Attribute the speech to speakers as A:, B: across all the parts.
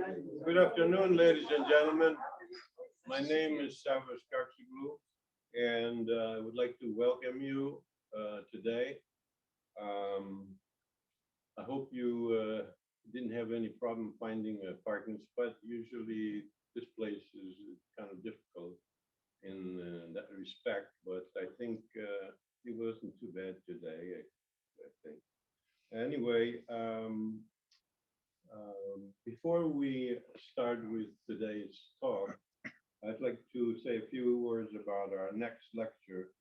A: Good afternoon, ladies and gentlemen. My name is Savas Karchiglu, and I would like to welcome you today. I hope you didn't have any problem finding a parking spot. Usually this place is kind of difficult in that respect, but I think it wasn't too bad today, I think. Anyway, before we start with today's talk, I'd like to say a few words about our next lecture,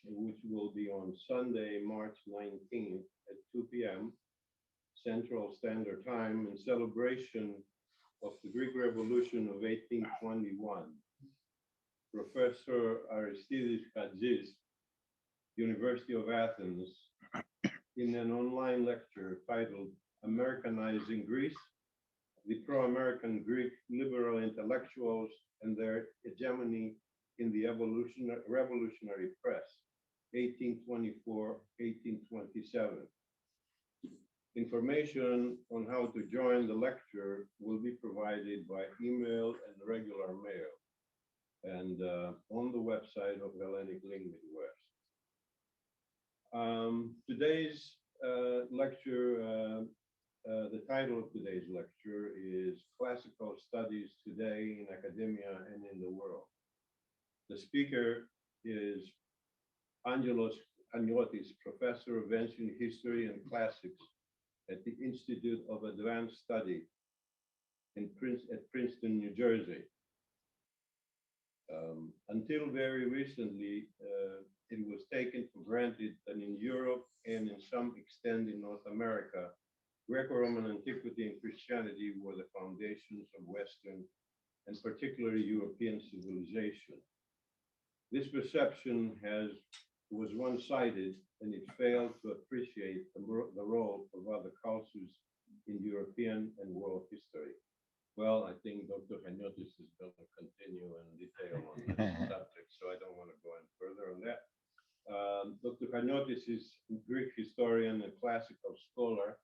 A: which will be on Sunday, March 19th at 2 p.m. Central Standard Time in celebration of the Greek Revolution of 1821. Professor Aristides Kadzis, University of Athens, in an online lecture titled Americanizing Greece, the pro-American Greek liberal intellectuals and their hegemony in the revolutionary press, 1824-1827. Information on how to join the lecture will be provided by email and regular mail, and on the website of Hellenic Link Midwest. Today's lecture, the title of today's lecture is Classical Studies Today in Academia and in the World. The speaker is Angelos Chaniotis, Professor of Ancient History and Classics at the Institute of Advanced Study at Princeton, New Jersey. Until very recently, it was taken for granted that in Europe and in some extent in North America, Greco-Roman antiquity and Christianity were the foundations of Western and particularly European civilization. This perception was one-sided, and it failed to appreciate the role of other cultures in European and world history. Well, I think Dr. Chaniotis is going to continue in detail on this subject, so I don't want to go any further on that. Dr. Chaniotis is a Greek historian and classical scholar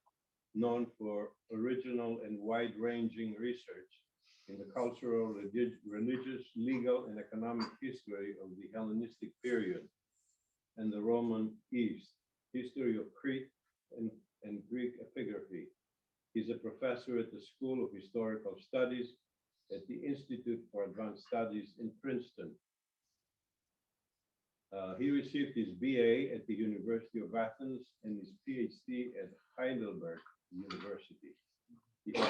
A: known for original and wide-ranging research in the cultural, religious, legal, and economic history of the Hellenistic period and the Roman East, history of Crete and Greek epigraphy. He's a professor at the School of Historical Studies at the Institute for Advanced Studies in Princeton. He received his BA at the University of Athens and his PhD at Heidelberg University. He has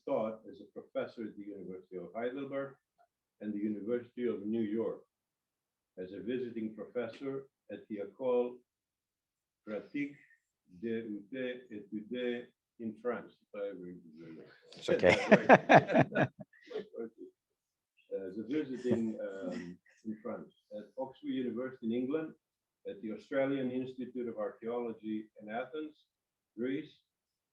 A: taught as a professor at the University of Heidelberg and the University of New York, as a visiting professor at the École Pratique des Études in France.
B: It's okay.
A: As a visiting in France, at Oxford University in England, at the Australian Institute of Archaeology in Athens, Greece,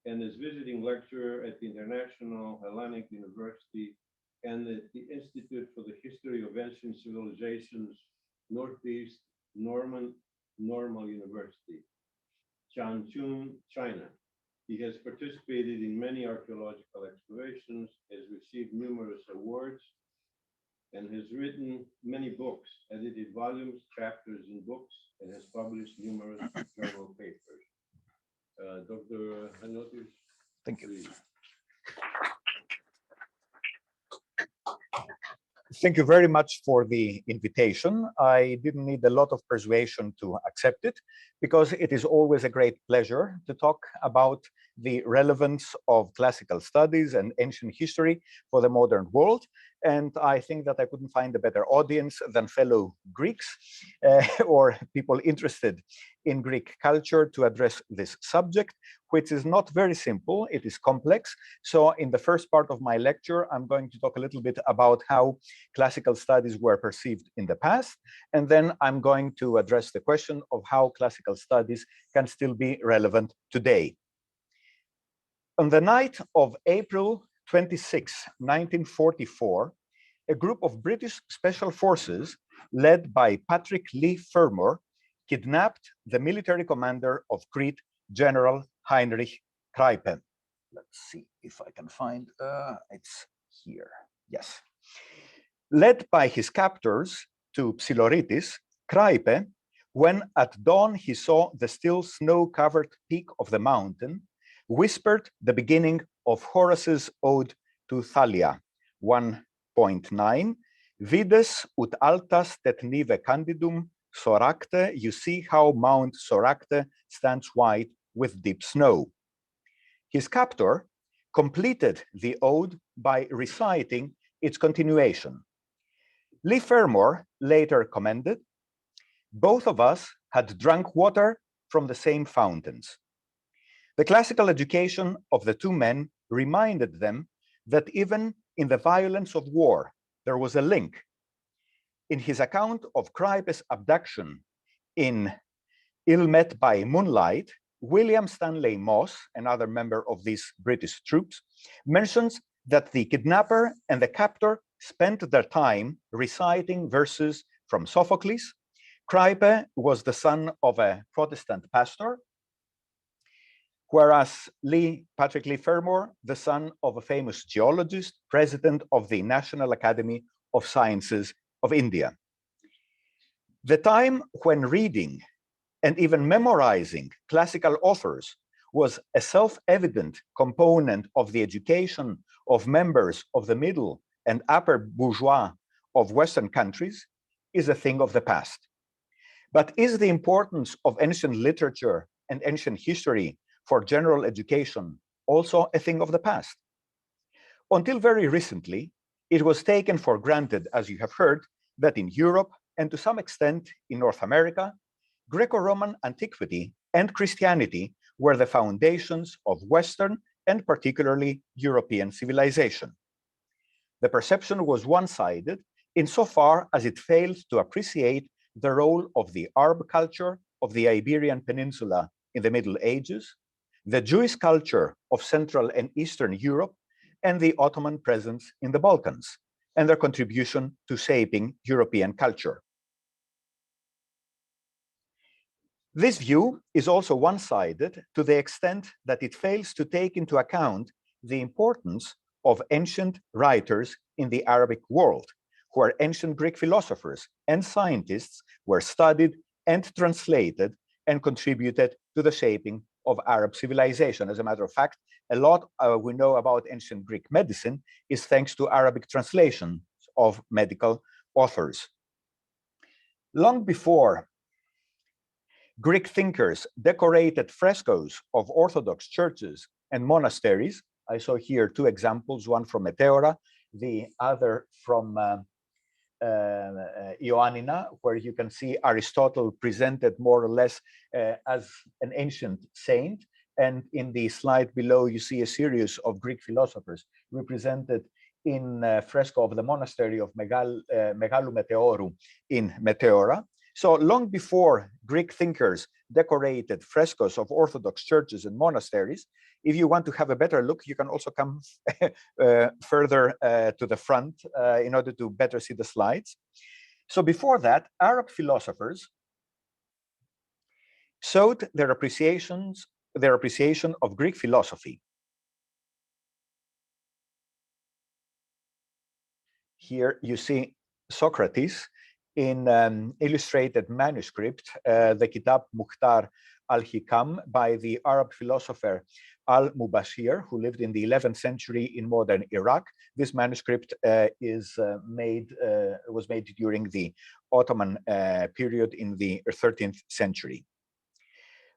A: and as visiting lecturer at the International Hellenic University and at the Institute for the History of Ancient Civilizations, Northeast Normal University, Changchun, China. He has participated in many archaeological excavations, has received numerous awards, and has written many books, edited volumes, chapters in books, and has published numerous journal papers. Dr. Chaniotis.
B: Thank you.
A: Please.
B: Thank you very much for the invitation. I didn't need a lot of persuasion to accept it, because it is always a great pleasure to talk about the relevance of classical studies and ancient history for the modern world. And I think that I couldn't find a better audience than fellow Greeks or people interested in Greek culture to address this subject, which is not very simple. It is complex. So in the first part of my lecture, I'm going to talk a little bit about how classical studies were perceived in the past. And then I'm going to address the question of how classical studies can still be relevant today. On the night of April 26, 1944, a group of British special forces led by Patrick Leigh Fermor kidnapped the military commander of Crete, General Heinrich Kriepen. let's see if I can find, it's here, yes. Led by his captors to Psiloritis, Chrype, when at dawn he saw the still snow-covered peak of the mountain, whispered the beginning of Horace's ode to Thalia, 1.9, Vides ut altas tet nive candidum Soracte, you see how Mount Soracte stands white with deep snow. His captor completed the ode by reciting its continuation. Lee Fermor later commended, both of us had drunk water from the same fountains. The classical education of the two men reminded them that even in the violence of war, there was a link. In his account of Chrype's abduction in Ill Met by Moonlight, William Stanley Moss, another member of these British troops, mentions that the kidnapper and the captor spent their time reciting verses from Sophocles. Chrype was the son of a Protestant pastor, whereas Patrick Lee Fermor, the son of a famous geologist, president of the National Academy of Sciences of India. The time when reading and even memorizing classical authors was a self-evident component of the education of members of the middle and upper bourgeois of Western countries is a thing of the past. But is the importance of ancient literature and ancient history for general education also a thing of the past? Until very recently, it was taken for granted, as you have heard, that in Europe and to some extent in North America, Greco-Roman antiquity and Christianity were the foundations of Western and particularly European civilization. The perception was one-sided insofar as it failed to appreciate the role of the Arab culture of the Iberian Peninsula in the Middle Ages, the Jewish culture of Central and Eastern Europe, and the Ottoman presence in the Balkans, and their contribution to shaping European culture. This view is also one-sided to the extent that it fails to take into account the importance of ancient writers in the Arabic world, where ancient Greek philosophers and scientists were studied and translated and contributed to the shaping of Arab civilization. As a matter of fact, a lot we know about ancient Greek medicine is thanks to Arabic translations of medical authors. Long before Greek thinkers decorated frescoes of Orthodox churches and monasteries, I saw here two examples, one from Meteora, the other from Ioannina, where you can see Aristotle presented more or less as an ancient saint. And in the slide below, you see a series of Greek philosophers represented in fresco of the monastery of Megalou Meteorou in Meteora. So long before Greek thinkers decorated frescoes of Orthodox churches and monasteries, if you want to have a better look, you can also come further to the front in order to better see the slides. So before that, Arab philosophers showed their appreciation of Greek philosophy. Here you see Socrates in illustrated manuscript, the Kitab Mukhtar al-Hikam by the Arab philosopher al-Mubashir, who lived in the 11th century in modern Iraq. This manuscript was made during the Ottoman period in the 13th century.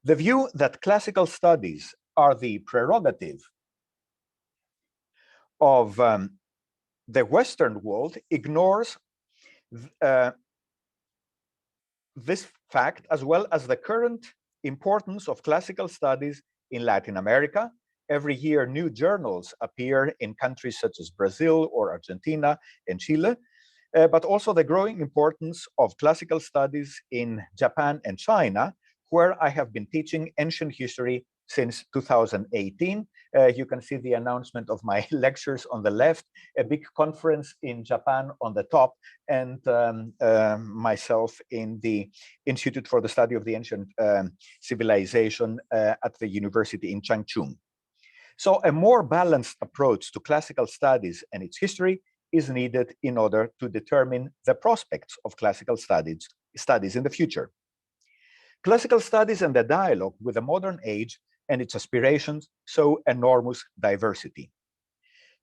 B: The view that classical studies are the prerogative of the Western world ignores this fact, as well as the current importance of classical studies in Latin America. Every year, new journals appear in countries such as Brazil or Argentina and Chile, but also the growing importance of classical studies in Japan and China, where I have been teaching ancient history since 2018. You can see the announcement of my lectures on the left, a big conference in Japan on the top, and myself in the Institute for the Study of the Ancient Civilization at the University in Changchun. So a more balanced approach to classical studies and its history is needed in order to determine the prospects of classical studies in the future. Classical studies and the dialogue with the modern age and its aspirations show enormous diversity.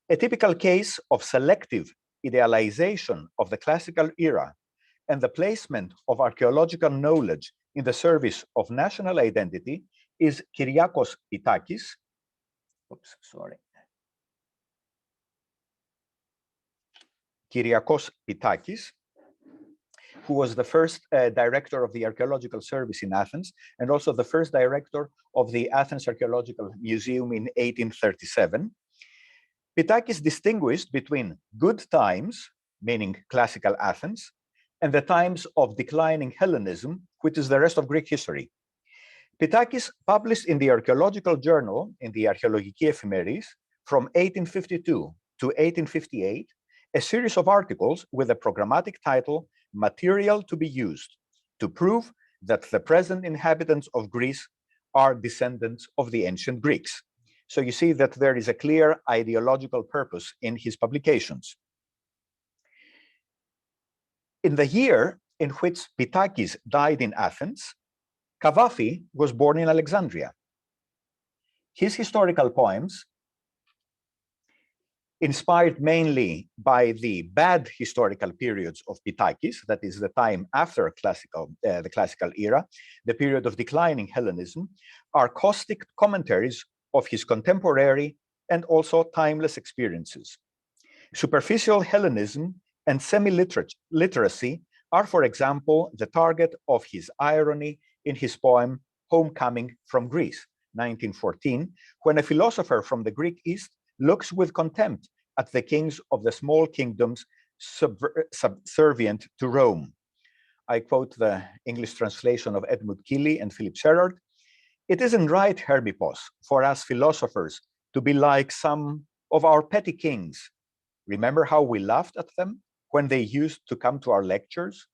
B: A typical case of selective idealization of the classical era and the placement of archaeological knowledge in the service of national identity is Kyriakos Pitakis. Kyriakos Pitakis, who was the first director of the Archaeological Service in Athens, and also the first director of the Athens Archaeological Museum in 1837. Pitakis distinguished between good times, meaning classical Athens, and the times of declining Hellenism, which is the rest of Greek history. Pitakis published in the Archaeological Journal, in the Archaeologiki Ephemeris, from 1852 to 1858, a series of articles with a programmatic title, Material to be Used, to prove that the present inhabitants of Greece are descendants of the ancient Greeks. So you see that there is a clear ideological purpose in his publications. In the year in which Pitakis died in Athens, Kavafi was born in Alexandria. His historical poems, inspired mainly by the bad historical periods of Pitakis, that is the time after the classical era, the period of declining Hellenism, are caustic commentaries of his contemporary and also timeless experiences. Superficial Hellenism and semi-literacy are, for example, the target of his irony in his poem Homecoming from Greece, 1914, when a philosopher from the Greek East looks with contempt at the kings of the small kingdoms subservient to Rome. I quote the English translation of Edmund Keeley and Philip Sherrard. It isn't right, Hermippos, for us philosophers to be like some of our petty kings. Remember how we laughed at them when they used to come to our lectures,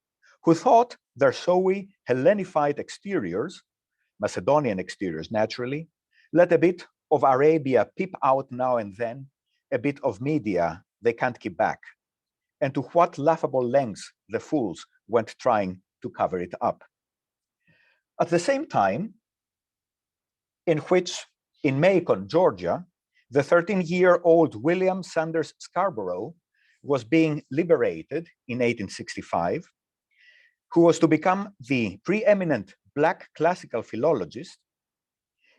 B: who thought their showy Hellenified exteriors, Macedonian exteriors naturally, let a bit of Arabia peep out now and then, a bit of Media they can't keep back, and to what laughable lengths the fools went trying to cover it up. At the same time, in which in Macon, Georgia, the 13-year-old William Sanders Scarborough was being liberated in 1865, who was to become the preeminent Black classical philologist.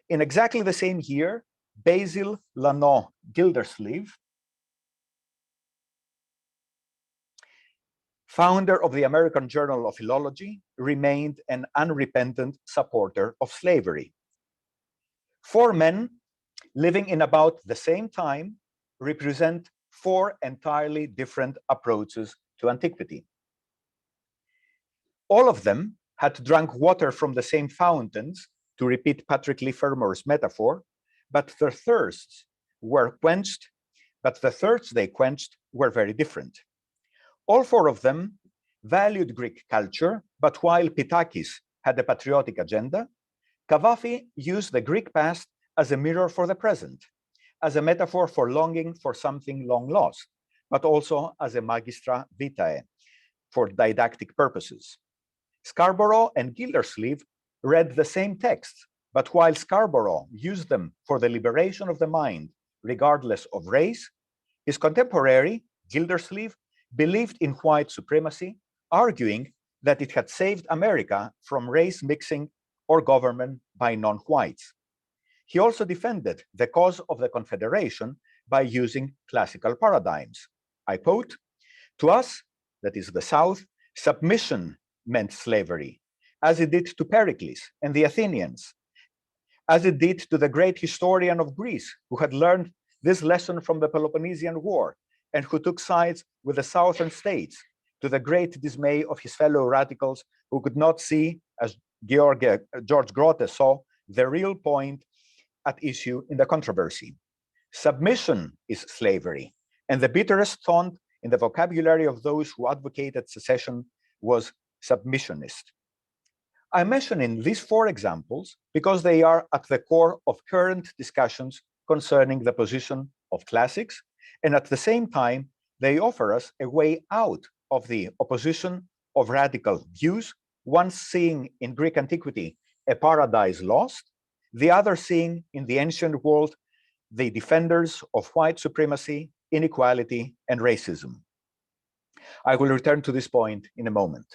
B: In exactly the same year, Basil Lanot Gildersleeve, founder of the American Journal of Philology, remained an unrepentant supporter of slavery. Four men living in about the same time represent four entirely different approaches to antiquity. All of them had drunk water from the same fountains, to repeat Patrick Lee Fermore's metaphor, but their thirsts they quenched were very different. All four of them valued Greek culture, but while Pitakis had a patriotic agenda, Kavafi used the Greek past as a mirror for the present, as a metaphor for longing for something long lost, but also as a magistra vitae for didactic purposes. Scarborough and Gildersleeve read the same texts, but while Scarborough used them for the liberation of the mind, regardless of race, his contemporary, Gildersleeve, believed in white supremacy, arguing that it had saved America from race mixing or government by non-whites. He also defended the cause of the Confederation by using classical paradigms. I quote, "To us, that is the South, submission meant slavery, as it did to Pericles and the Athenians, as it did to the great historian of Greece, who had learned this lesson from the Peloponnesian War and who took sides with the southern states, to the great dismay of his fellow radicals who could not see, as George Grote saw, the real point at issue in the controversy. Submission is slavery, and the bitterest taunt in the vocabulary of those who advocated secession was submissionist." I mention in these four examples because they are at the core of current discussions concerning the position of classics, and at the same time, they offer us a way out of the opposition of radical views, one seeing in Greek antiquity a paradise lost, the other seeing in the ancient world the defenders of white supremacy, inequality, and racism. I will return to this point in a moment.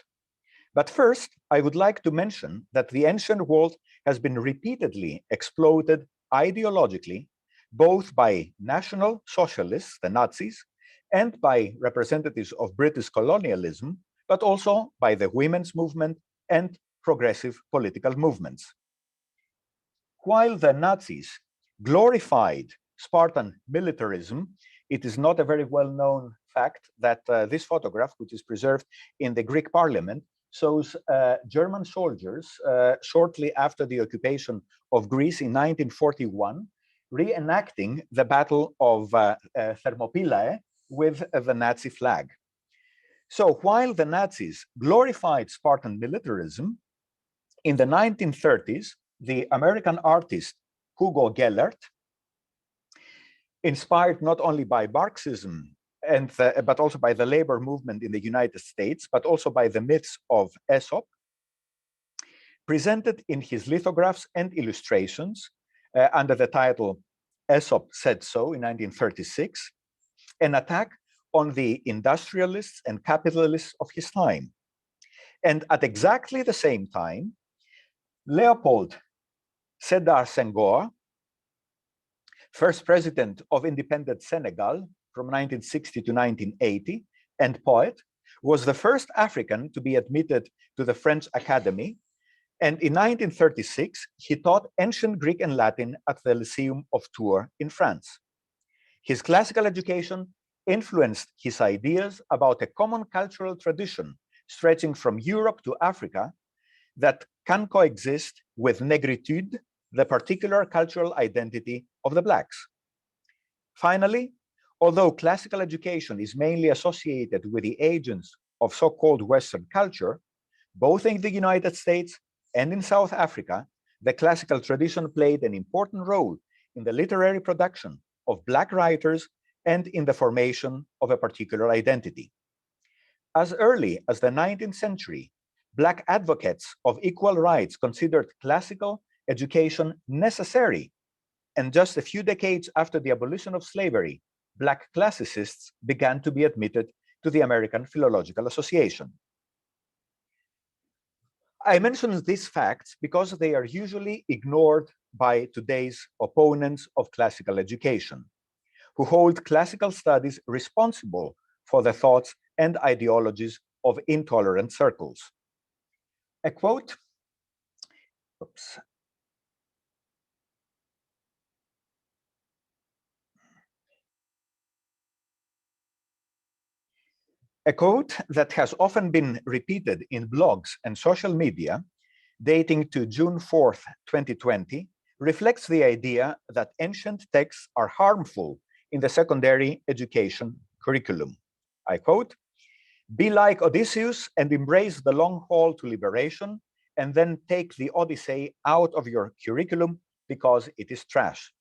B: But first, I would like to mention that the ancient world has been repeatedly exploited ideologically, both by National Socialists, the Nazis, and by representatives of British colonialism, but also by the women's movement and progressive political movements. While the Nazis glorified Spartan militarism, it is not a very well-known fact that this photograph, which is preserved in the Greek parliament, shows German soldiers shortly after the occupation of Greece in 1941, reenacting the Battle of Thermopylae with the Nazi flag. So while the Nazis glorified Spartan militarism, in the 1930s, the American artist Hugo Gellert, inspired not only by Marxism but also by the labor movement in the United States, but also by the myths of Aesop, presented in his lithographs and illustrations under the title Aesop Said So in 1936, an attack on the industrialists and capitalists of his time. And at exactly the same time, Leopold Sédar Senghor, first president of independent Senegal from 1960 to 1980, and poet, was the first African to be admitted to the French Academy. And in 1936, he taught ancient Greek and Latin at the Lyceum of Tours in France. His classical education influenced his ideas about a common cultural tradition stretching from Europe to Africa that can coexist with negritude, the particular cultural identity of the Blacks. Finally, although classical education is mainly associated with the agents of so-called Western culture, both in the United States and in South Africa, the classical tradition played an important role in the literary production of Black writers and in the formation of a particular identity. As early as the 19th century, Black advocates of equal rights considered classical education necessary, and just a few decades after the abolition of slavery, Black classicists began to be admitted to the American Philological Association. I mention these facts because they are usually ignored by today's opponents of classical education, who hold classical studies responsible for the thoughts and ideologies of intolerant circles. A quote, A quote that has often been repeated in blogs and social media, dating to June 4th, 2020, reflects the idea that ancient texts are harmful in the secondary education curriculum. I quote, "Be like Odysseus and embrace the long haul to liberation, and then take the Odyssey out of your curriculum because it is trash."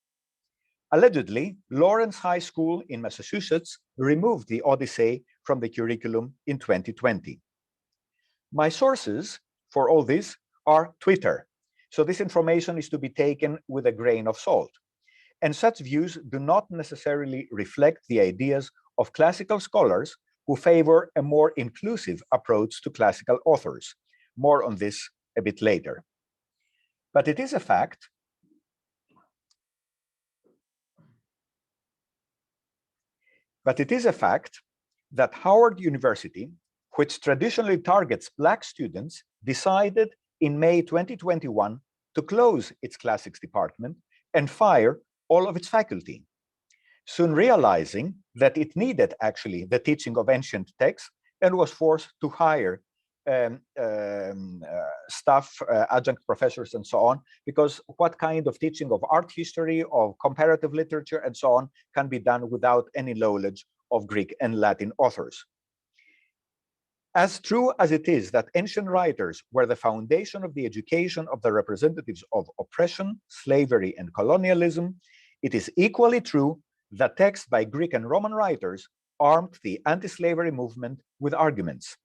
B: Allegedly, Lawrence High School in Massachusetts removed the Odyssey from the curriculum in 2020. My sources for all this are Twitter, so this information is to be taken with a grain of salt. And such views do not necessarily reflect the ideas of classical scholars who favor a more inclusive approach to classical authors. More on this a bit later. But it is a fact that Howard University, which traditionally targets Black students, decided in May 2021 to close its classics department and fire all of its faculty, soon realizing that it needed actually the teaching of ancient texts and was forced to hire staff, adjunct professors, and so on, because what kind of teaching of art history, of comparative literature, and so on can be done without any knowledge of Greek and Latin authors? As true as it is that ancient writers were the foundation of the education of the representatives of oppression, slavery, and colonialism, It is equally true that texts by Greek and Roman writers armed the anti-slavery movement with arguments.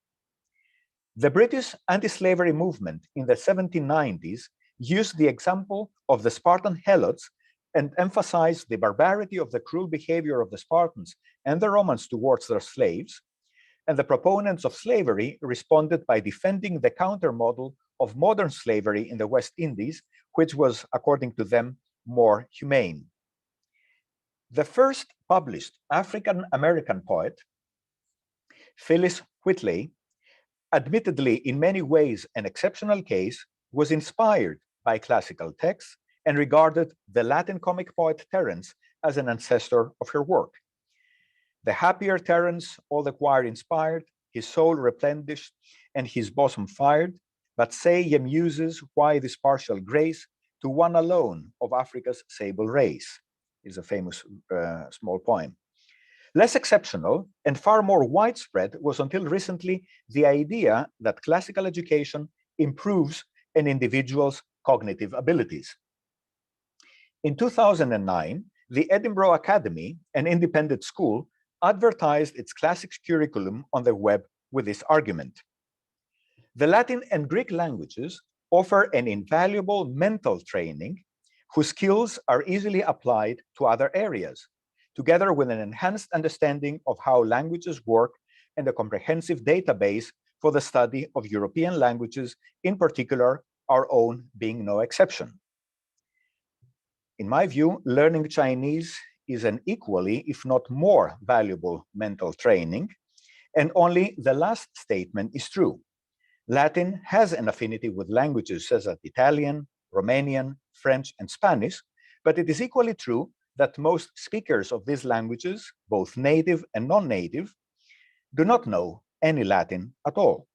B: The British anti-slavery movement in the 1790s used the example of the Spartan helots and emphasized the barbarity of the cruel behavior of the Spartans and the Romans towards their slaves, and the proponents of slavery responded by defending the counter-model of modern slavery in the West Indies, which was, according to them, more humane. The first published African-American poet, Phyllis Whitley, admittedly in many ways an exceptional case, was inspired by classical texts and regarded the Latin comic poet Terence as an ancestor of her work. The happier Terence all the choir inspired, his soul replenished, and his bosom fired, but say ye muses, why this partial grace to one alone of Africa's sable race, is a famous small poem. Less exceptional and far more widespread was until recently the idea that classical education improves an individual's cognitive abilities. In 2009, the Edinburgh Academy, an independent school, advertised its classics curriculum on the web with this argument. The Latin and Greek languages offer an invaluable mental training whose skills are easily applied to other areas, together with an enhanced understanding of how languages work and a comprehensive database for the study of European languages, in particular, our own being no exception. In my view, learning Chinese is an equally, if not more, valuable mental training, and only the last statement is true. Latin has an affinity with languages such as Italian, Romanian, French, and Spanish, but it is equally true that most speakers of these languages, both native and non-native, do not know any Latin at all.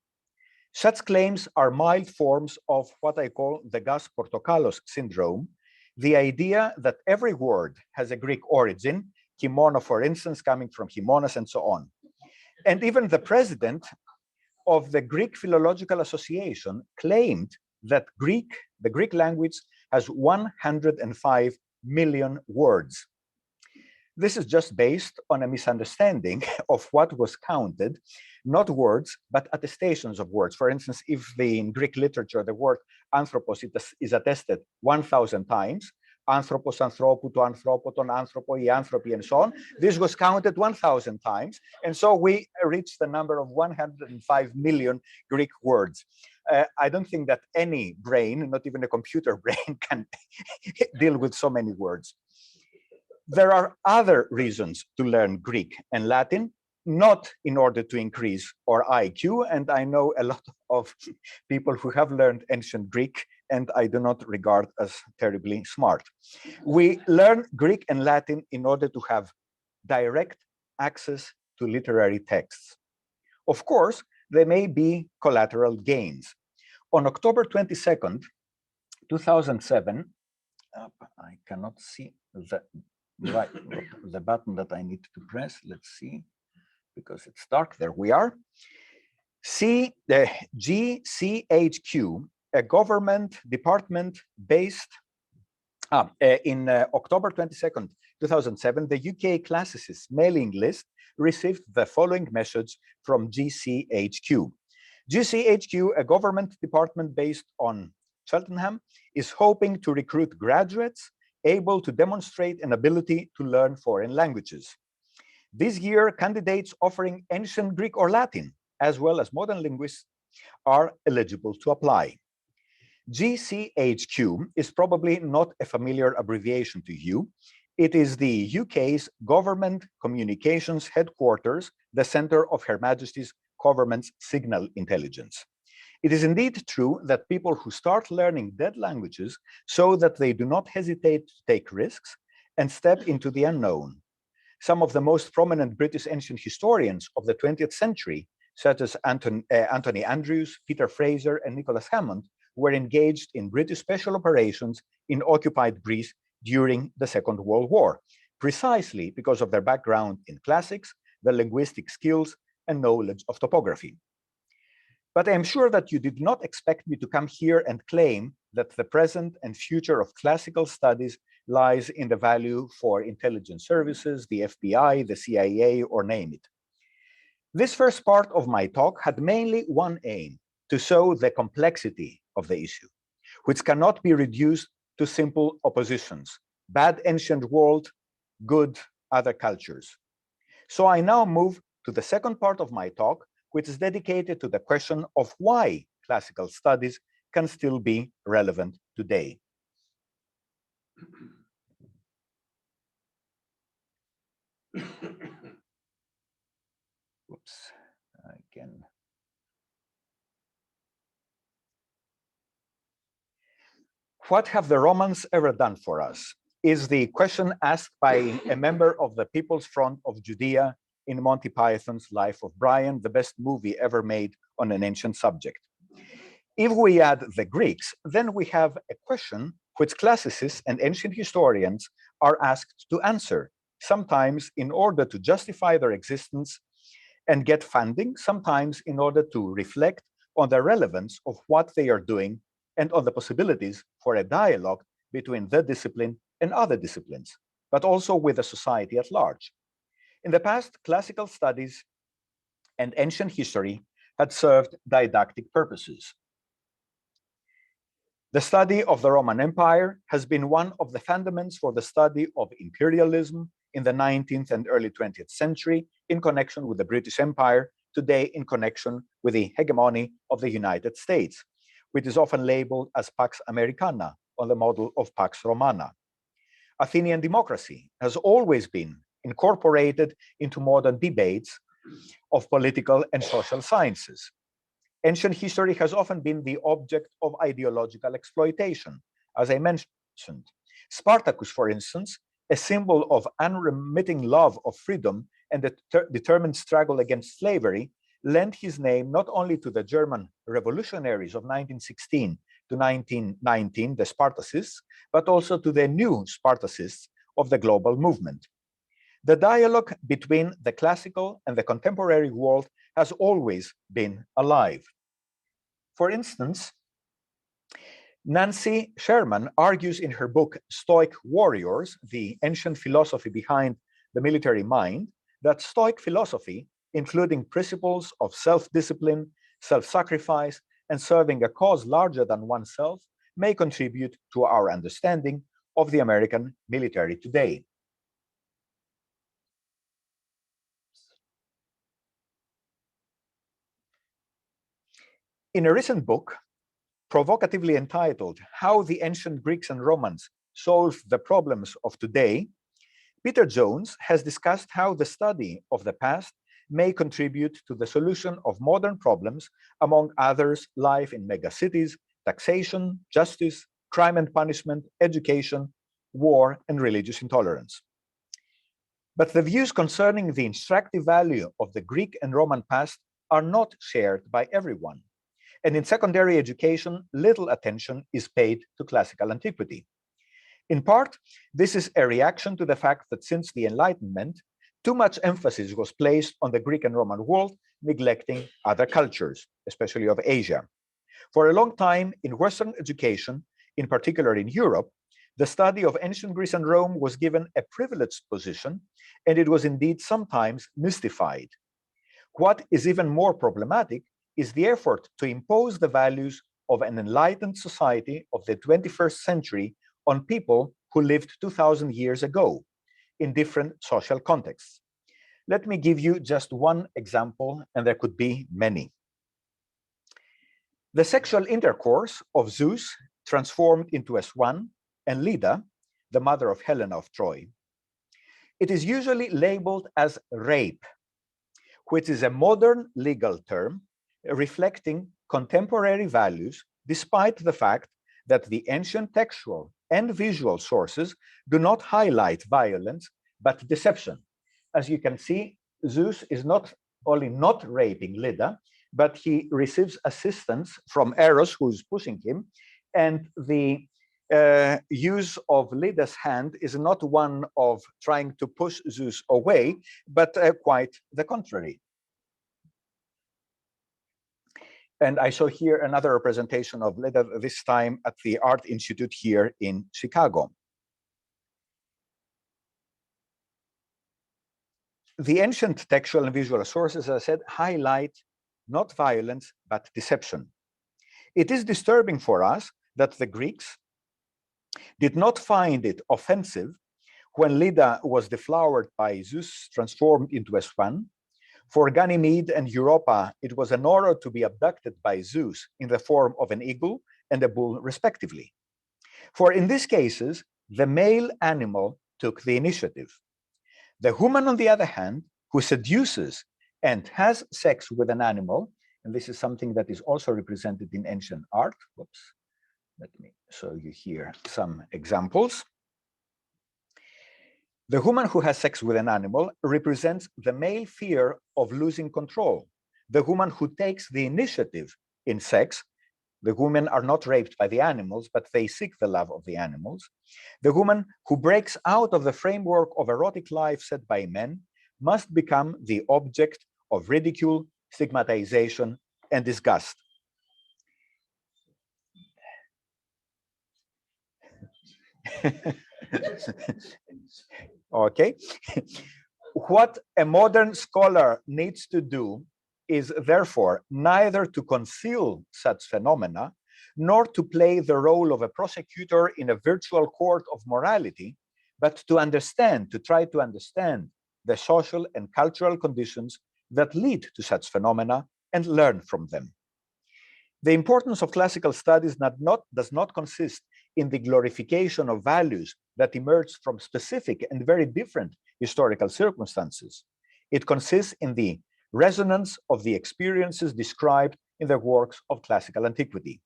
B: Such claims are mild forms of what I call the gas portokalos syndrome, the idea that every word has a Greek origin, kimono, for instance, coming from himonas and so on. And even the president of the Greek Philological Association claimed that the Greek language has 105 million words. This is just based on a misunderstanding of what was counted, not words, but attestations of words. For instance, if in Greek literature, the word anthropos is attested 1,000 times, anthropos, anthropou, to anthropoton, anthropoi, anthropy, and so on, this was counted 1,000 times. And so we reached the number of 105 million Greek words. I don't think that any brain, not even a computer brain, can deal with so many words. There are other reasons to learn Greek and Latin, not in order to increase our IQ, and I know a lot of people who have learned ancient Greek, and I do not regard as terribly smart. We learn Greek and Latin in order to have direct access to literary texts. Of course, there may be collateral gains. On October 22nd, 2007, I cannot see the button that I need to press. Let's see, because it's dark. There we are. The GCHQ, a government department based in October 22nd, 2007, the UK classicists mailing list received the following message from GCHQ. GCHQ, a government department based on Cheltenham, is hoping to recruit graduates able to demonstrate an ability to learn foreign languages. This year, candidates offering ancient Greek or Latin, as well as modern linguists, are eligible to apply. GCHQ is probably not a familiar abbreviation to you. It is the UK's government communications headquarters, the center of Her Majesty's government's signal intelligence. It is indeed true that people who start learning dead languages show that they do not hesitate to take risks and step into the unknown. Some of the most prominent British ancient historians of the 20th century, such as Anthony Andrews, Peter Fraser, and Nicholas Hammond, were engaged in British special operations in occupied Greece during the Second World War, precisely because of their background in classics, their linguistic skills, and knowledge of topography. But I am sure that you did not expect me to come here and claim that the present and future of classical studies lies in the value for intelligence services, the FBI, the CIA, or name it. This first part of my talk had mainly one aim: to show the complexity of the issue, which cannot be reduced to simple oppositions: bad ancient world, good other cultures. So I now move to the second part of my talk, which is dedicated to the question of why classical studies can still be relevant today. Oops, again. What have the Romans ever done for us? Is the question asked by a member of the People's Front of Judea in Monty Python's Life of Brian, the best movie ever made on an ancient subject. If we add the Greeks, then we have a question which classicists and ancient historians are asked to answer, sometimes in order to justify their existence and get funding, sometimes in order to reflect on the relevance of what they are doing and on the possibilities for a dialogue between the discipline and other disciplines, but also with the society at large. In the past, classical studies and ancient history had served didactic purposes. The study of the Roman Empire has been one of the fundaments for the study of imperialism in the 19th and early 20th century in connection with the British Empire, today in connection with the hegemony of the United States, which is often labeled as Pax Americana on the model of Pax Romana. Athenian democracy has always been incorporated into modern debates of political and social sciences. Ancient history has often been the object of ideological exploitation, as I mentioned. Spartacus, for instance, a symbol of unremitting love of freedom and a determined struggle against slavery, lent his name not only to the German revolutionaries of 1916 to 1919, the Spartacists, but also to the new Spartacists of the global movement. The dialogue between the classical and the contemporary world has always been alive. For instance, Nancy Sherman argues in her book Stoic Warriors, the ancient philosophy behind the military mind, that Stoic philosophy, including principles of self-discipline, self-sacrifice, and serving a cause larger than oneself, may contribute to our understanding of the American military today. In a recent book, provocatively entitled How the Ancient Greeks and Romans Solved the Problems of Today, Peter Jones has discussed how the study of the past may contribute to the solution of modern problems, among others, life in megacities, taxation, justice, crime and punishment, education, war, and religious intolerance. But the views concerning the instructive value of the Greek and Roman past are not shared by everyone. And in secondary education, little attention is paid to classical antiquity. In part, this is a reaction to the fact that since the Enlightenment, too much emphasis was placed on the Greek and Roman world, neglecting other cultures, especially of Asia. For a long time in Western education, in particular in Europe, the study of ancient Greece and Rome was given a privileged position, and it was indeed sometimes mystified. What is even more problematic is the effort to impose the values of an enlightened society of the 21st century on people who lived 2,000 years ago in different social contexts. Let me give you just one example, and there could be many. The sexual intercourse of Zeus transformed into a swan and Leda, the mother of Helena of Troy. It is usually labeled as rape, which is a modern legal term reflecting contemporary values, despite the fact that the ancient textual and visual sources do not highlight violence, but deception. As you can see, Zeus is not only not raping Leda, but he receives assistance from Eros, who is pushing him, and the use of Leda's hand is not one of trying to push Zeus away, but quite the contrary. And I show here another representation of Leda, this time at the Art Institute here in Chicago. The ancient textual and visual sources, as I said, highlight not violence, but deception. It is disturbing for us that the Greeks did not find it offensive when Leda was deflowered by Zeus, transformed into a swan. For Ganymede and Europa, it was an honor to be abducted by Zeus in the form of an eagle and a bull, respectively. For in these cases, the male animal took the initiative. The woman, on the other hand, who seduces and has sex with an animal, and this is something that is also represented in ancient art. Whoops. Let me show you here some examples. The woman who has sex with an animal represents the male fear of losing control. The woman who takes the initiative in sex, the women are not raped by the animals, but they seek the love of the animals. The woman who breaks out of the framework of erotic life set by men must become the object of ridicule, stigmatization, and disgust. Okay. What a modern scholar needs to do is therefore neither to conceal such phenomena nor to play the role of a prosecutor in a virtual court of morality, but to understand, to try to understand the social and cultural conditions that lead to such phenomena and learn from them. The importance of classical studies does not consist in the glorification of values that emerge from specific and very different historical circumstances. It consists in the resonance of the experiences described in the works of classical antiquity.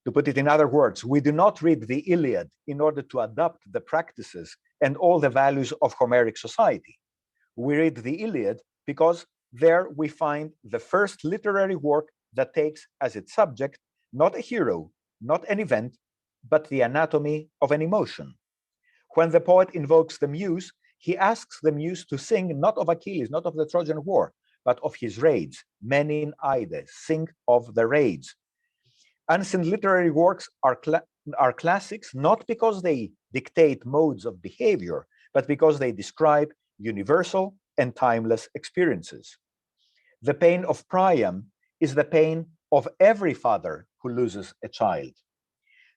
B: To put it in other words, we do not read the Iliad in order to adopt the practices and all the values of Homeric society. We read the Iliad because there we find the first literary work that takes as its subject not a hero, not an event, but the anatomy of an emotion. When the poet invokes the muse, he asks the muse to sing not of Achilles, not of the Trojan War, but of his raids. Menin Aide, sing of the raids. Ancient literary works are classics not because they dictate modes of behavior, but because they describe universal and timeless experiences. The pain of Priam is the pain of every father who loses a child.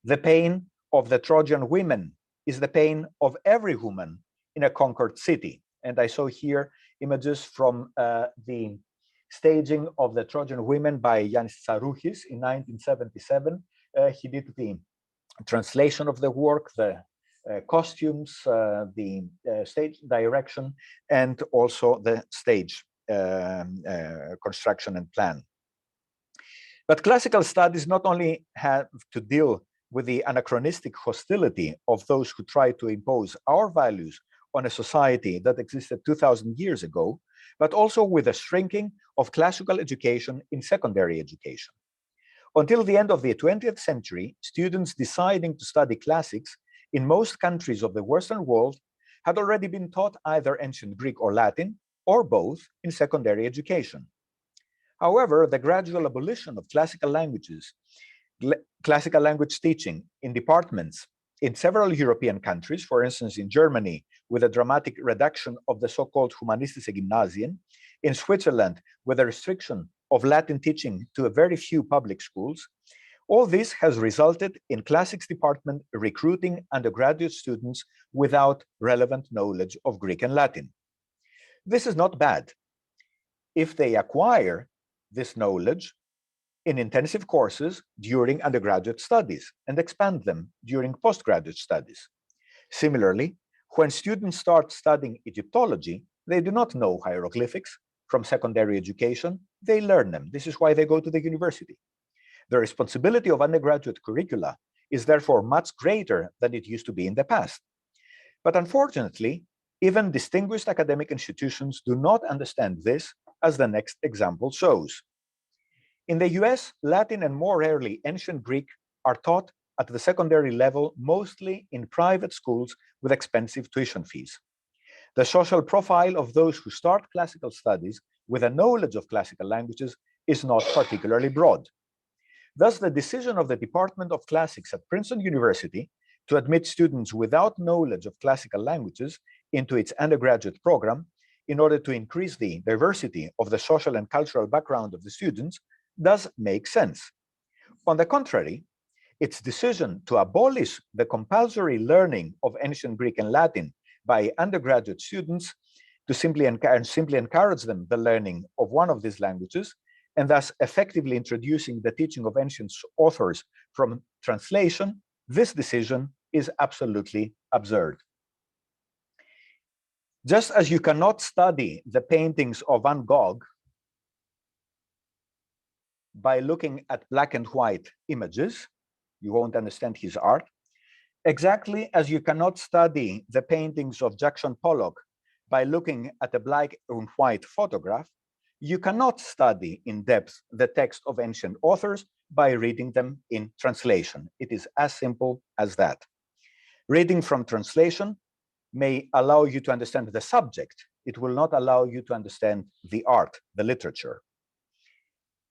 B: The pain of the Trojan women is the pain of every woman in a conquered city. And I saw here images from the staging of the Trojan women by Yanis Tsarouchis in 1977. He did the translation of the work, the costumes, the stage direction, and also the stage construction and plan. But classical studies not only have to deal with the anachronistic hostility of those who try to impose our values on a society that existed 2,000 years ago, but also with the shrinking of classical education in secondary education. Until the end of the 20th century, students deciding to study classics in most countries of the Western world had already been taught either ancient Greek or Latin, or both, in secondary education. However, the gradual abolition of classical languages, classical language teaching in departments in several European countries, for instance, in Germany, with a dramatic reduction of the so-called Humanistische Gymnasien, in Switzerland, with a restriction of Latin teaching to a very few public schools, all this has resulted in classics department recruiting undergraduate students without relevant knowledge of Greek and Latin. This is not bad if they acquire this knowledge in intensive courses during undergraduate studies and expand them during postgraduate studies. Similarly, when students start studying Egyptology, they do not know hieroglyphics from secondary education, they learn them. This is why they go to the university. The responsibility of undergraduate curricula is therefore much greater than it used to be in the past. But unfortunately, even distinguished academic institutions do not understand this, as the next example shows. In the US, Latin and more rarely ancient Greek are taught at the secondary level, mostly in private schools with expensive tuition fees. The social profile of those who start classical studies with a knowledge of classical languages is not particularly broad. Thus, the decision of the Department of Classics at Princeton University to admit students without knowledge of classical languages into its undergraduate program in order to increase the diversity of the social and cultural background of the students does make sense. On the contrary, its decision to abolish the compulsory learning of ancient Greek and Latin by undergraduate students to simply encourage them the learning of one of these languages, and thus effectively introducing the teaching of ancient authors from translation, this decision is absolutely absurd. Just as you cannot study the paintings of Van Gogh by looking at black and white images, you won't understand his art, exactly as you cannot study the paintings of Jackson Pollock by looking at a black and white photograph, you cannot study in depth the text of ancient authors by reading them in translation. It is as simple as that. Reading from translation may allow you to understand the subject. It will not allow you to understand the art, the literature.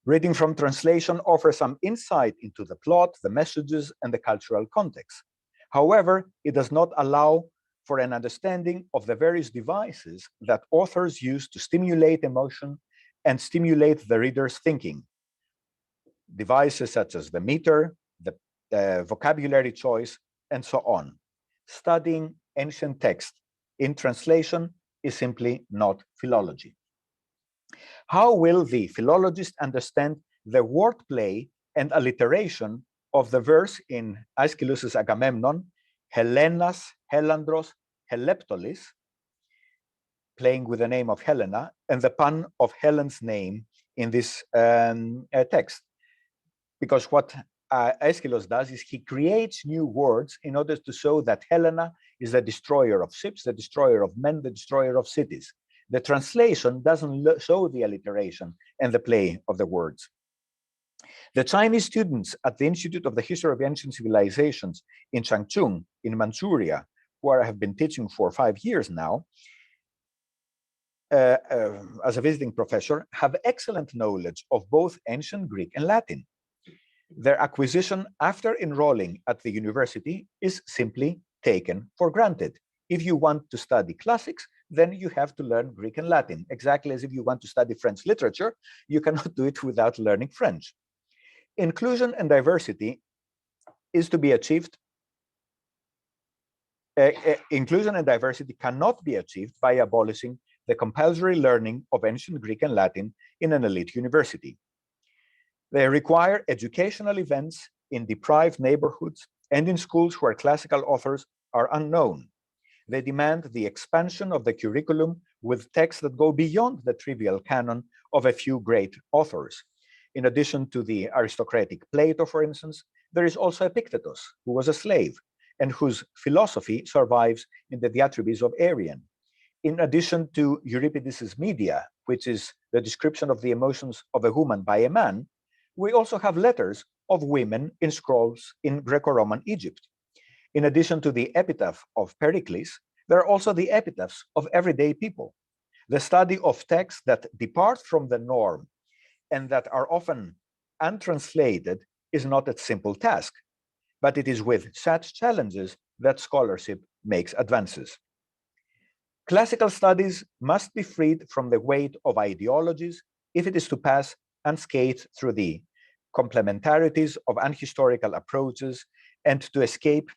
B: Reading from translation offers some insight into the plot, the messages, and the cultural context. However, it does not allow for an understanding of the various devices that authors use to stimulate emotion and stimulate the reader's thinking. Devices such as the meter, the vocabulary choice, and so on. Studying ancient text in translation is simply not philology. How will the philologist understand the wordplay and alliteration of the verse in Aeschylus' Agamemnon, Helenas, Helandros, Heleptolis, playing with the name of Helena, and the pun of Helen's name in this text? Because what Aeschylus does is he creates new words in order to show that Helena is the destroyer of ships, the destroyer of men, the destroyer of cities. The translation doesn't show the alliteration and the play of the words. The Chinese students at the Institute of the History of Ancient Civilizations in Changchun, in Manchuria, where I have been teaching for 5 years now, as a visiting professor, have excellent knowledge of both ancient Greek and Latin. Their acquisition after enrolling at the university is simply taken for granted. If you want to study classics, then you have to learn Greek and Latin, exactly as if you want to study French literature, you cannot do it without learning French. Inclusion and diversity is to be achieved. Inclusion and diversity cannot be achieved by abolishing the compulsory learning of ancient Greek and Latin in an elite university. They require educational events in deprived neighborhoods and in schools where classical authors are unknown. They demand the expansion of the curriculum with texts that go beyond the trivial canon of a few great authors. In addition to the aristocratic Plato, for instance, there is also Epictetus, who was a slave and whose philosophy survives in the diatribes of Arrian. In addition to Euripides' Medea, which is the description of the emotions of a woman by a man, we also have letters of women in scrolls in Greco-Roman Egypt. In addition to the epitaph of Pericles, there are also the epitaphs of everyday people. The study of texts that depart from the norm and that are often untranslated is not a simple task, but it is with such challenges that scholarship makes advances. Classical studies must be freed from the weight of ideologies if it is to pass unscathed through the complementarities of unhistorical approaches and to escape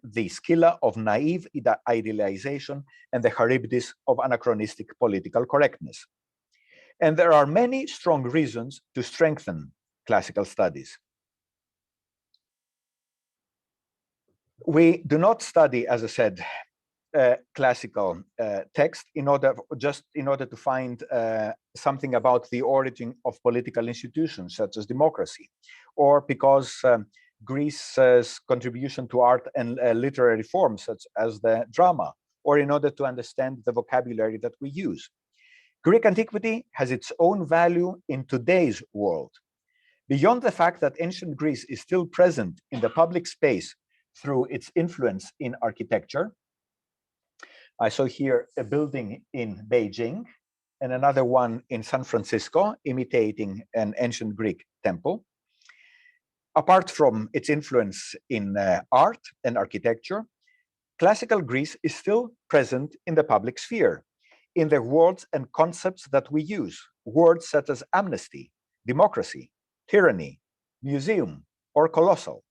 B: the scylla of naive idealization and the Charybdis of anachronistic political correctness. And there are many strong reasons to strengthen classical studies. We do not study, as I said, classical text in order to find something about the origin of political institutions such as democracy, or because Greece's contribution to art and literary forms such as the drama, or in order to understand the vocabulary that we use. Greek antiquity has its own value in today's world. Beyond the fact that ancient Greece is still present in the public space through its influence in architecture, I saw here a building in Beijing and another one in San Francisco, imitating an ancient Greek temple. Apart from its influence in art and architecture, classical Greece is still present in the public sphere. in the words and concepts that we use, words such as amnesty, democracy, tyranny, museum, or colossal,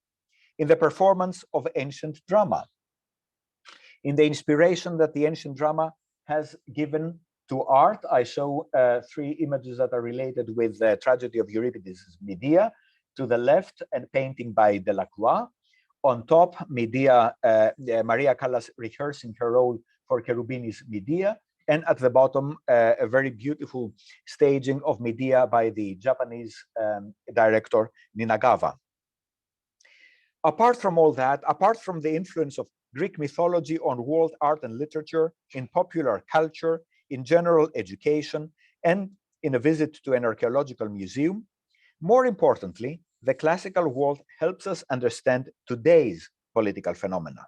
B: in the performance of ancient drama, in the inspiration that the ancient drama has given to art. I show three images that are related with the tragedy of Euripides' Medea. To the left, a painting by Delacroix. On top, Medea, Maria Callas rehearsing her role for Cherubini's Medea. And at the bottom, a very beautiful staging of Medea by the Japanese director Ninagawa. Apart from all that, apart from the influence of Greek mythology on world art and literature, in popular culture, in general education, and in a visit to an archaeological museum, more importantly, the classical world helps us understand today's political phenomena.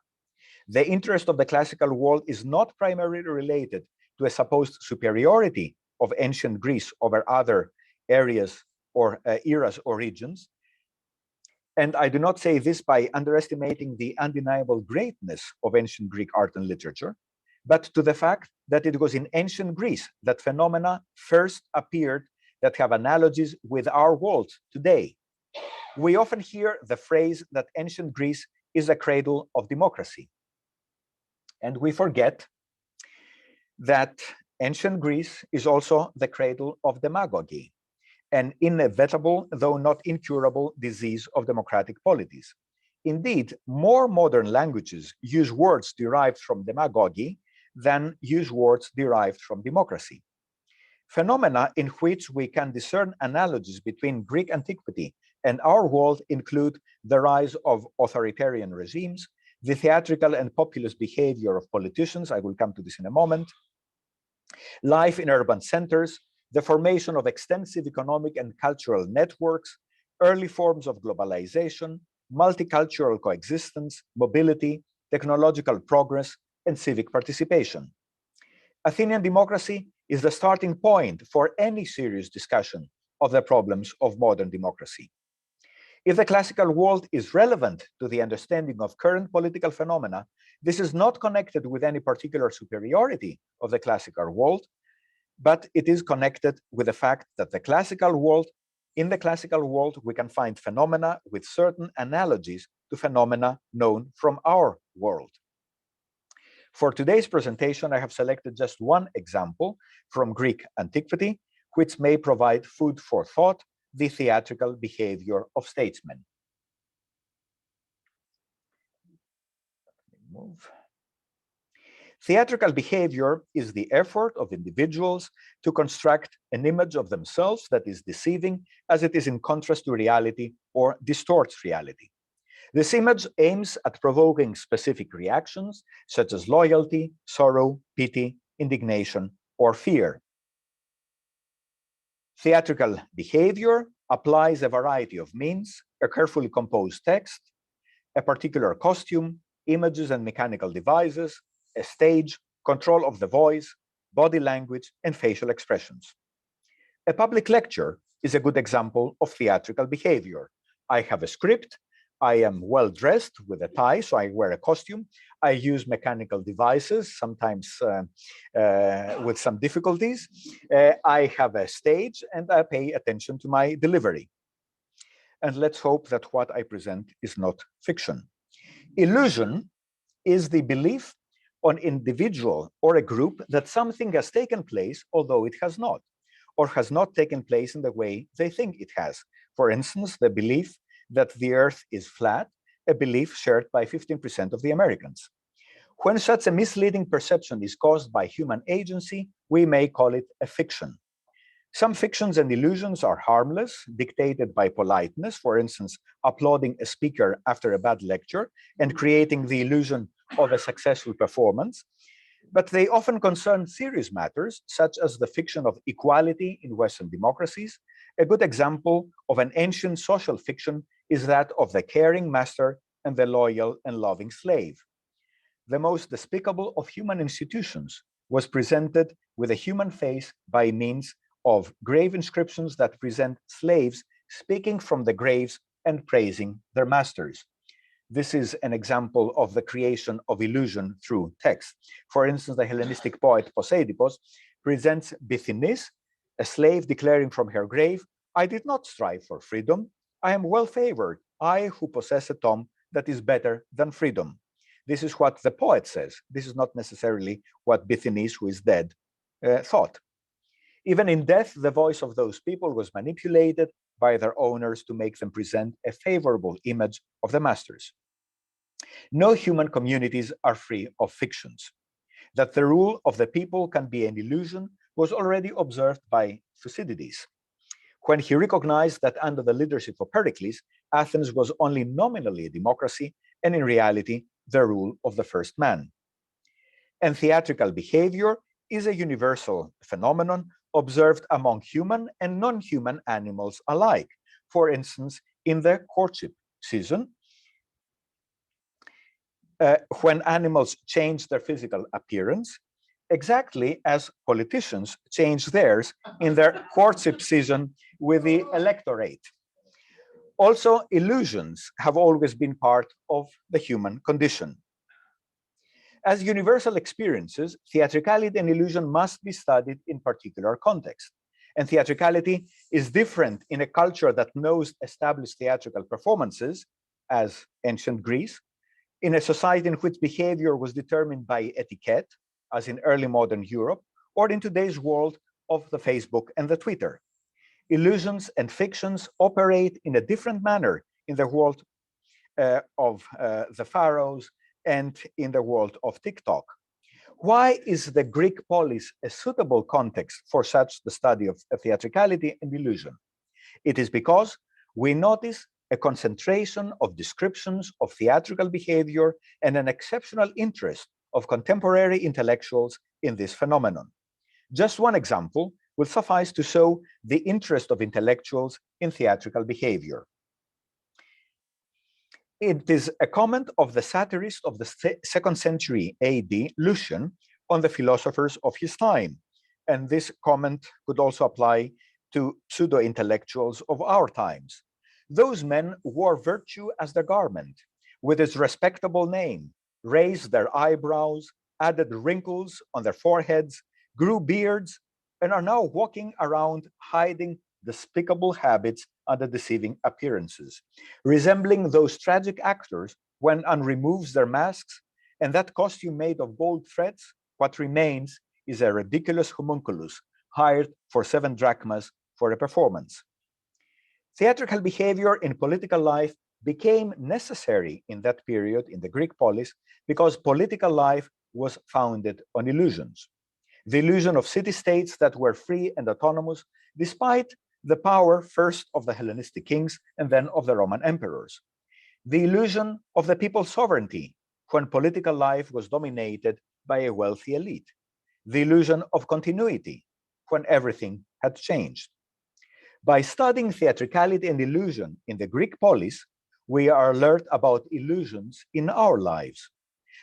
B: The interest of the classical world is not primarily related to a supposed superiority of ancient Greece over other areas or eras or regions. And I do not say this by underestimating the undeniable greatness of ancient Greek art and literature, but to the fact that it was in ancient Greece that phenomena first appeared that have analogies with our world today. We often hear the phrase that ancient Greece is a cradle of democracy. And we forget that ancient Greece is also the cradle of demagogy, an inevitable, though not incurable, disease of democratic polities. Indeed, more modern languages use words derived from demagogy than use words derived from democracy. Phenomena in which we can discern analogies between Greek antiquity and our world include the rise of authoritarian regimes, the theatrical and populist behavior of politicians, I will come to this in a moment, life in urban centers, the formation of extensive economic and cultural networks, early forms of globalization, multicultural coexistence, mobility, technological progress, and civic participation. Athenian democracy is the starting point for any serious discussion of the problems of modern democracy. If the classical world is relevant to the understanding of current political phenomena, this is not connected with any particular superiority of the classical world, but it is connected with the fact that in the classical world, we can find phenomena with certain analogies to phenomena known from our world. For today's presentation, I have selected just one example from Greek antiquity, which may provide food for thought, the theatrical behavior of statesmen. Move. Theatrical behavior is the effort of individuals to construct an image of themselves that is deceiving as it is in contrast to reality or distorts reality. This image aims at provoking specific reactions such as loyalty, sorrow, pity, indignation, or fear. Theatrical behavior applies a variety of means, a carefully composed text, a particular costume, images and mechanical devices, a stage, control of the voice, body language, and facial expressions. A public lecture is a good example of theatrical behavior. I have a script, I am well dressed with a tie, so I wear a costume, I use mechanical devices, sometimes with some difficulties, I have a stage, and I pay attention to my delivery. And let's hope that what I present is not fiction. Illusion is the belief on individual or a group that something has taken place, although it has not, or has not taken place in the way they think it has. For instance, the belief that the Earth is flat, a belief shared by 15% of the Americans. When such a misleading perception is caused by human agency, we may call it a fiction. Some fictions and illusions are harmless, dictated by politeness, for instance, applauding a speaker after a bad lecture and creating the illusion of a successful performance, but they often concern serious matters, such as the fiction of equality in Western democracies. A good example of an ancient social fiction is that of the caring master and the loyal and loving slave. The most despicable of human institutions was presented with a human face by means of grave inscriptions that present slaves speaking from the graves and praising their masters. This is an example of the creation of illusion through text. For instance, the Hellenistic poet Poseidipos presents Bithynis, a slave declaring from her grave, "I did not strive for freedom. I am well favored, I who possess a tomb that is better than freedom." This is what the poet says. This is not necessarily what Bithynis, who is dead, thought. Even in death, the voice of those people was manipulated by their owners to make them present a favorable image of the masters. No human communities are free of fictions. That the rule of the people can be an illusion was already observed by Thucydides, when he recognized that under the leadership of Pericles, Athens was only nominally a democracy and in reality the rule of the first man. And theatrical behavior is a universal phenomenon observed among human and non-human animals alike. For instance, in the courtship season, when animals change their physical appearance, exactly as politicians change theirs in their courtship season with the electorate. Also, illusions have always been part of the human condition. As universal experiences, theatricality and illusion must be studied in particular context. And theatricality is different in a culture that knows established theatrical performances, as ancient Greece, in a society in which behavior was determined by etiquette, as in early modern Europe, or in today's world of the Facebook and the Twitter. Illusions and fictions operate in a different manner in the world of the pharaohs and in the world of TikTok. Why is the Greek polis a suitable context for such the study of theatricality and illusion? It is because we notice a concentration of descriptions of theatrical behavior and an exceptional interest of contemporary intellectuals in this phenomenon. Just one example will suffice to show the interest of intellectuals in theatrical behavior. It is a comment of the satirist of the 2nd century AD, Lucian, on the philosophers of his time. And this comment could also apply to pseudo-intellectuals of our times. Those men wore virtue as their garment, with its respectable name, raised their eyebrows, added wrinkles on their foreheads, grew beards, and are now walking around hiding despicable habits under deceiving appearances, resembling those tragic actors when one removes their masks, and that costume made of gold threads, what remains is a ridiculous homunculus hired for 7 drachmas for a performance. Theatrical behavior in political life became necessary in that period in the Greek polis because political life was founded on illusions. The illusion of city-states that were free and autonomous, despite the power first of the Hellenistic kings and then of the Roman emperors. The illusion of the people's sovereignty when political life was dominated by a wealthy elite. The illusion of continuity when everything had changed. By studying theatricality and illusion in the Greek polis, we are alert about illusions in our lives.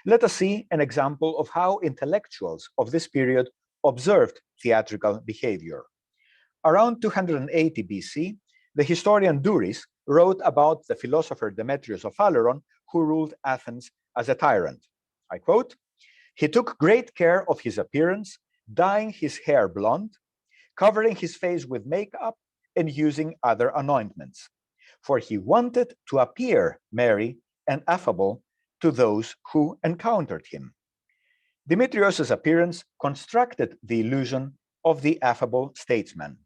B: Let us see an example of how intellectuals of this period observed theatrical behavior. Around 280 BC, the historian Duris wrote about the philosopher Demetrius of Phaleron, who ruled Athens as a tyrant. I quote, "He took great care of his appearance, dyeing his hair blonde, covering his face with makeup, and using other anointments, for he wanted to appear merry and affable to those who encountered him." Demetrius's appearance constructed the illusion of the affable statesman.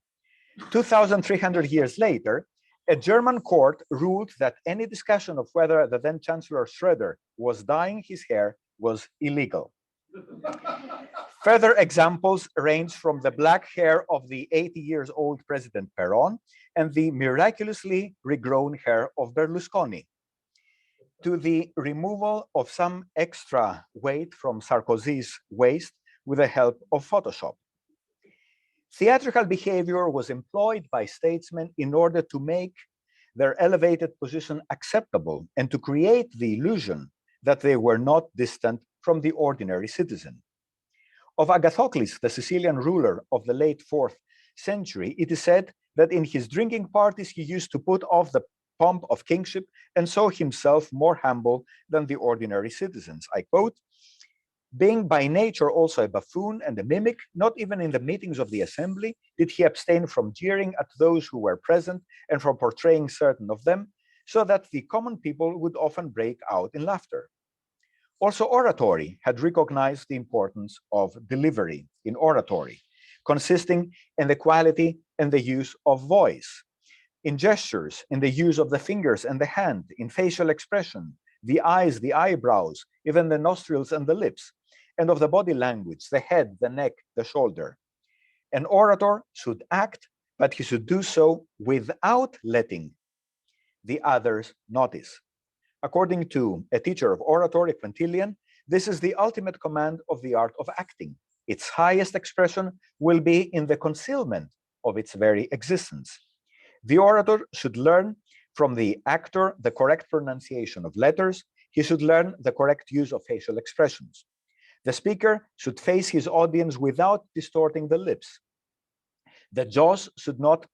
B: 2,300 years later, a German court ruled that any discussion of whether the then Chancellor Schroeder was dyeing his hair was illegal. Further examples range from the black hair of the 80-year-old President Perón and the miraculously regrown hair of Berlusconi, to the removal of some extra weight from Sarkozy's waist with the help of Photoshop. Theatrical behavior was employed by statesmen in order to make their elevated position acceptable and to create the illusion that they were not distant from the ordinary citizen. Of Agathocles, the Sicilian ruler of the late 4th century, it is said that in his drinking parties he used to put off the pomp of kingship and show himself more humble than the ordinary citizens. I quote, Being by nature also a buffoon and a mimic, not even in the meetings of the assembly did he abstain from jeering at those who were present and from portraying certain of them, so that the common people would often break out in laughter. Also, oratory had recognized the importance of delivery in oratory, consisting in the quality and the use of voice, in gestures, in the use of the fingers and the hand, in facial expression, the eyes, the eyebrows, even the nostrils and the lips, and of the body language, the head, the neck, the shoulder. An orator should act, but he should do so without letting the others notice. According to a teacher of oratory, Quintilian, this is the ultimate command of the art of acting. Its highest expression will be in the concealment of its very existence. The orator should learn from the actor the correct pronunciation of letters. He should learn the correct use of facial expressions. The speaker should face his audience without distorting the lips. The jaws should not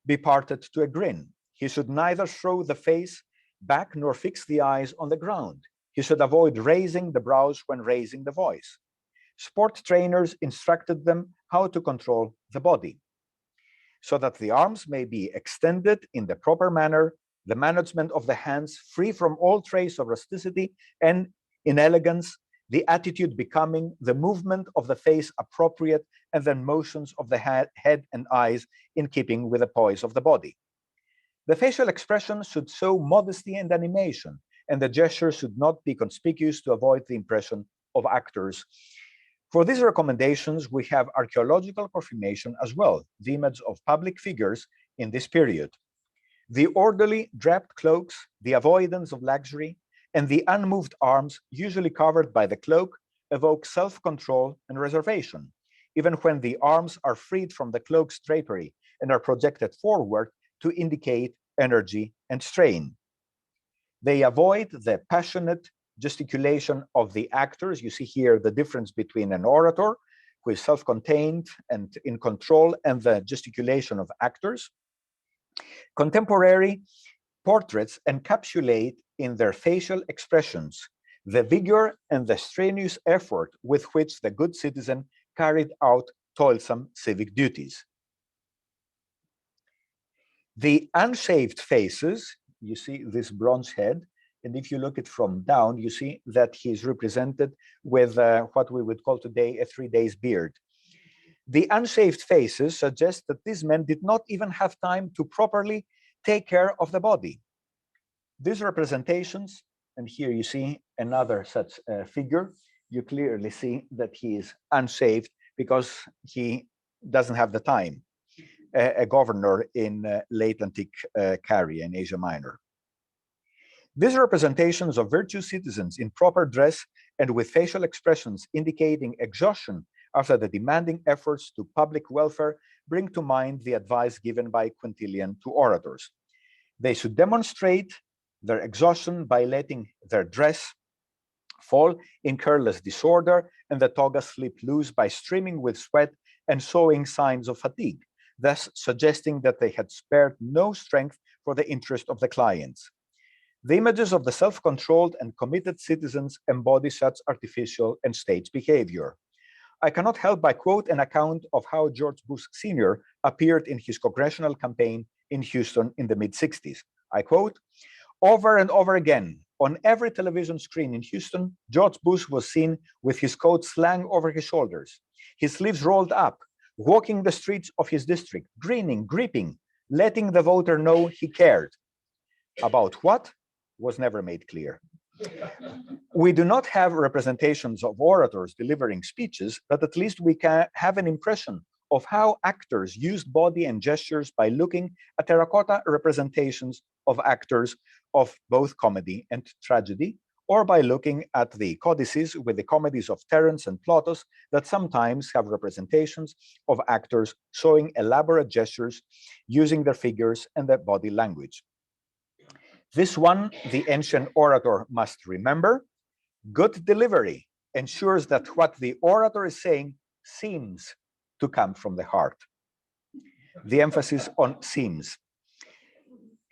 B: be parted to a grin. He should neither throw the face back nor fix the eyes on the ground. He should avoid raising the brows when raising the voice. Sport trainers instructed them how to control the body, so that the arms may be extended in the proper manner, the management of the hands free from all trace of rusticity and inelegance, the attitude becoming, the movement of the face appropriate, and then motions of the head and eyes in keeping with the poise of the body. The facial expression should show modesty and animation, and the gesture should not be conspicuous to avoid the impression of actors. For these recommendations, we have archaeological confirmation as well, the image of public figures in this period. The orderly draped cloaks, the avoidance of luxury, and the unmoved arms, usually covered by the cloak, evoke self-control and reservation, even when the arms are freed from the cloak's drapery and are projected forward to indicate energy and strain. They avoid the passionate gesticulation of the actors. You see here the difference between an orator, who is self-contained and in control, and the gesticulation of actors. Contemporary portraits encapsulate in their facial expressions the vigor and the strenuous effort with which the good citizen carried out toilsome civic duties. The unshaved faces, you see this bronze head, and if you look at from down, you see that he's represented with what we would call today a 3 days beard. The unshaved faces suggest that these men did not even have time to properly take care of the body. These representations, and here you see another such figure, you clearly see that he is unshaved because he doesn't have the time. A governor in late antique Caria in Asia Minor. These representations of virtuous citizens in proper dress and with facial expressions indicating exhaustion after the demanding efforts to public welfare bring to mind the advice given by Quintilian to orators. They should demonstrate their exhaustion by letting their dress fall in careless disorder and the toga slip loose by streaming with sweat and showing signs of fatigue, thus suggesting that they had spared no strength for the interest of the clients. The images of the self-controlled and committed citizens embody such artificial and staged behavior. I cannot help but quote an account of how George Bush Sr. appeared in his congressional campaign in Houston in the mid-60s. I quote, "Over and over again, on every television screen in Houston, George Bush was seen with his coat slung over his shoulders, his sleeves rolled up, walking the streets of his district, grinning, gripping, letting the voter know he cared. About what was never made clear." We do not have representations of orators delivering speeches, but at least we can have an impression of how actors used body and gestures by looking at terracotta representations of actors of both comedy and tragedy, or by looking at the codices with the comedies of Terence and Plautus that sometimes have representations of actors showing elaborate gestures using their figures and their body language. This one, the ancient orator must remember. Good delivery ensures that what the orator is saying seems to come from the heart. The emphasis on seems.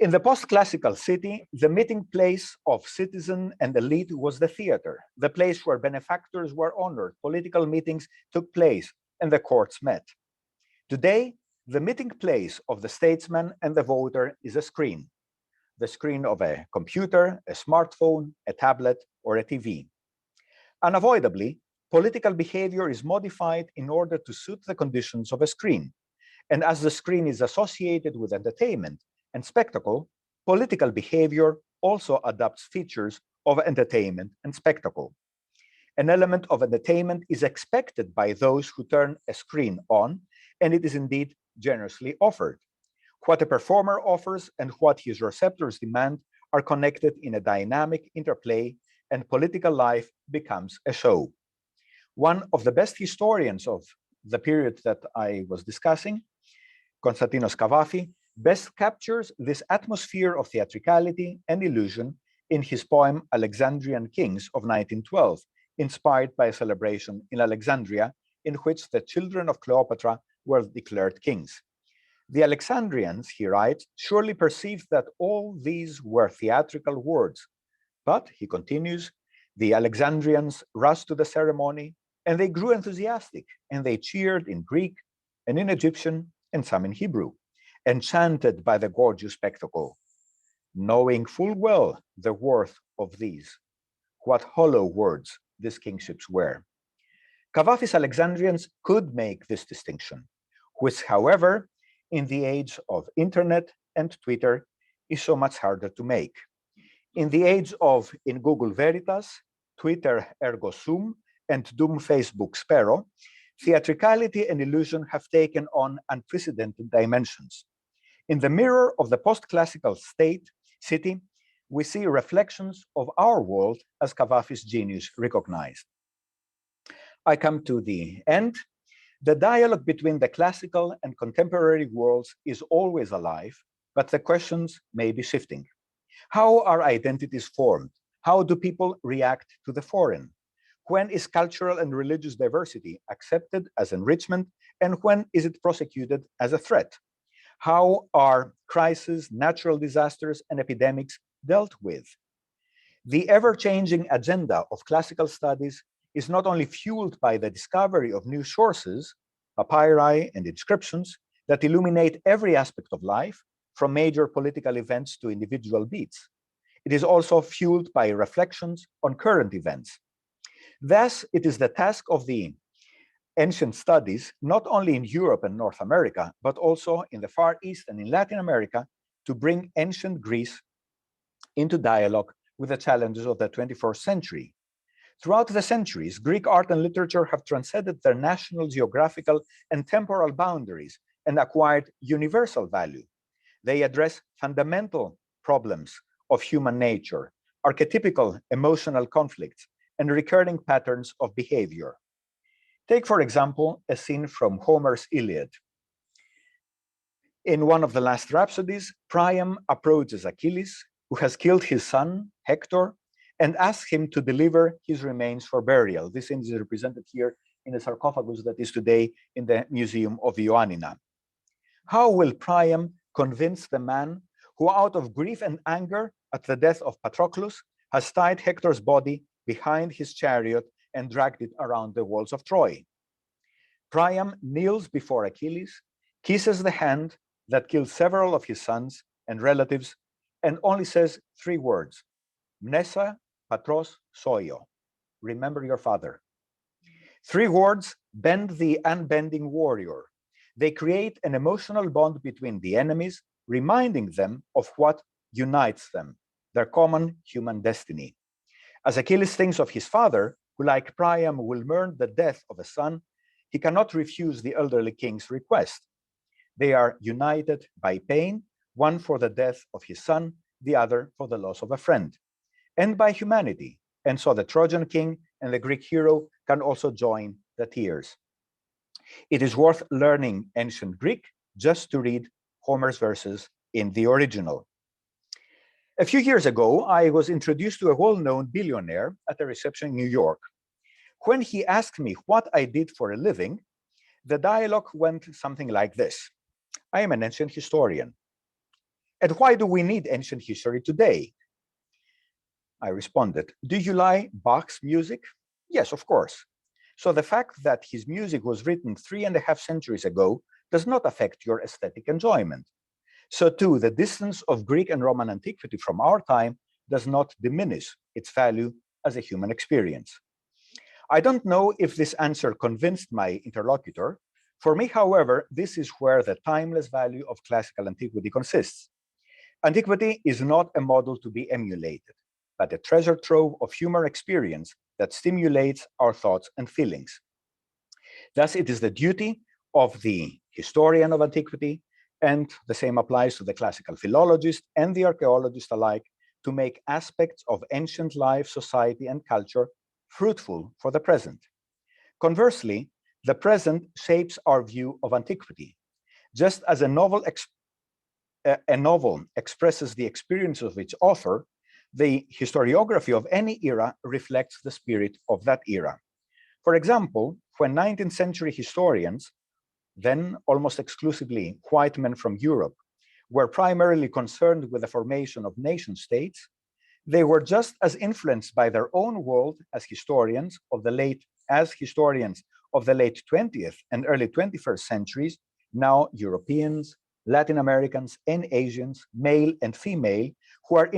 B: In the post-classical city, the meeting place of citizen and elite was the theater, the place where benefactors were honored, political meetings took place, and the courts met. Today, the meeting place of the statesman and the voter is a screen, the screen of a computer, a smartphone, a tablet, or a TV. Unavoidably, political behavior is modified in order to suit the conditions of a screen. And as the screen is associated with entertainment and spectacle, political behavior also adopts features of entertainment and spectacle. An element of entertainment is expected by those who turn a screen on, and it is indeed generously offered. What a performer offers and what his receptors demand are connected in a dynamic interplay, and political life becomes a show. One of the best historians of the period that I was discussing, Konstantinos Kavafi, best captures this atmosphere of theatricality and illusion in his poem Alexandrian Kings of 1912, inspired by a celebration in Alexandria in which the children of Cleopatra were declared kings. The Alexandrians, he writes, surely perceived that all these were theatrical words. But, he continues, the Alexandrians rushed to the ceremony, and they grew enthusiastic, and they cheered in Greek and in Egyptian and some in Hebrew, enchanted by the gorgeous spectacle, knowing full well the worth of these, what hollow words these kingships were. Kavafi's Alexandrians could make this distinction, which, however, in the age of internet and Twitter, is so much harder to make. In the age of in Google Veritas, Twitter ergo sum, and Doom Facebook Sparrow, theatricality and illusion have taken on unprecedented dimensions. In the mirror of the post-classical city, we see reflections of our world as Kavafi's genius recognized. I come to the end. The dialogue between the classical and contemporary worlds is always alive, but the questions may be shifting. How are identities formed? How do people react to the foreign? When is cultural and religious diversity accepted as enrichment, and when is it prosecuted as a threat? How are crises, natural disasters, and epidemics dealt with? The ever-changing agenda of classical studies is not only fueled by the discovery of new sources, papyri and inscriptions, that illuminate every aspect of life, from major political events to individual beats. It is also fueled by reflections on current events. Thus, it is the task of the ancient studies, not only in Europe and North America, but also in the Far East and in Latin America, to bring ancient Greece into dialogue with the challenges of the 21st century. Throughout the centuries, Greek art and literature have transcended their national, geographical, and temporal boundaries and acquired universal value. They address fundamental problems of human nature, archetypical emotional conflicts, and recurring patterns of behavior. Take, for example, a scene from Homer's Iliad. In one of the last rhapsodies, Priam approaches Achilles, who has killed his son, Hector, and asks him to deliver his remains for burial. This scene is represented here in the sarcophagus that is today in the Museum of Ioannina. How will Priam convince the man who, out of grief and anger at the death of Patroclus, has tied Hector's body behind his chariot and dragged it around the walls of Troy? Priam kneels before Achilles, kisses the hand that killed several of his sons and relatives, and only says 3 words, Mnesa patros soio, remember your father. 3 words bend the unbending warrior. They create an emotional bond between the enemies, reminding them of what unites them, their common human destiny. As Achilles thinks of his father, who like Priam will mourn the death of a son, he cannot refuse the elderly king's request. They are united by pain, one for the death of his son, the other for the loss of a friend, and by humanity. And so the Trojan king and the Greek hero can also join the tears. It is worth learning ancient Greek just to read Homer's verses in the original. A few years ago, I was introduced to a well-known billionaire at a reception in New York. When he asked me what I did for a living, the dialogue went something like this. I am an ancient historian. And why do we need ancient history today? I responded, do you like Bach's music? Yes, of course. So the fact that his music was written 3.5 centuries ago does not affect your aesthetic enjoyment. So too, the distance of Greek and Roman antiquity from our time does not diminish its value as a human experience. I don't know if this answer convinced my interlocutor. For me, however, this is where the timeless value of classical antiquity consists. Antiquity is not a model to be emulated, but a treasure trove of human experience that stimulates our thoughts and feelings. Thus, it is the duty of the historian of antiquity, and the same applies to the classical philologist and the archaeologist alike, to make aspects of ancient life, society, and culture fruitful for the present. Conversely, the present shapes our view of antiquity. Just as a novel expresses the experience of its author, the historiography of any era reflects the spirit of that era. For example, when 19th century historians, then almost exclusively white men from Europe, were primarily concerned with the formation of nation states, they were just as influenced by their own world as historians of the late 20th and early 21st centuries, now Europeans, Latin Americans, and Asians, male and female, who are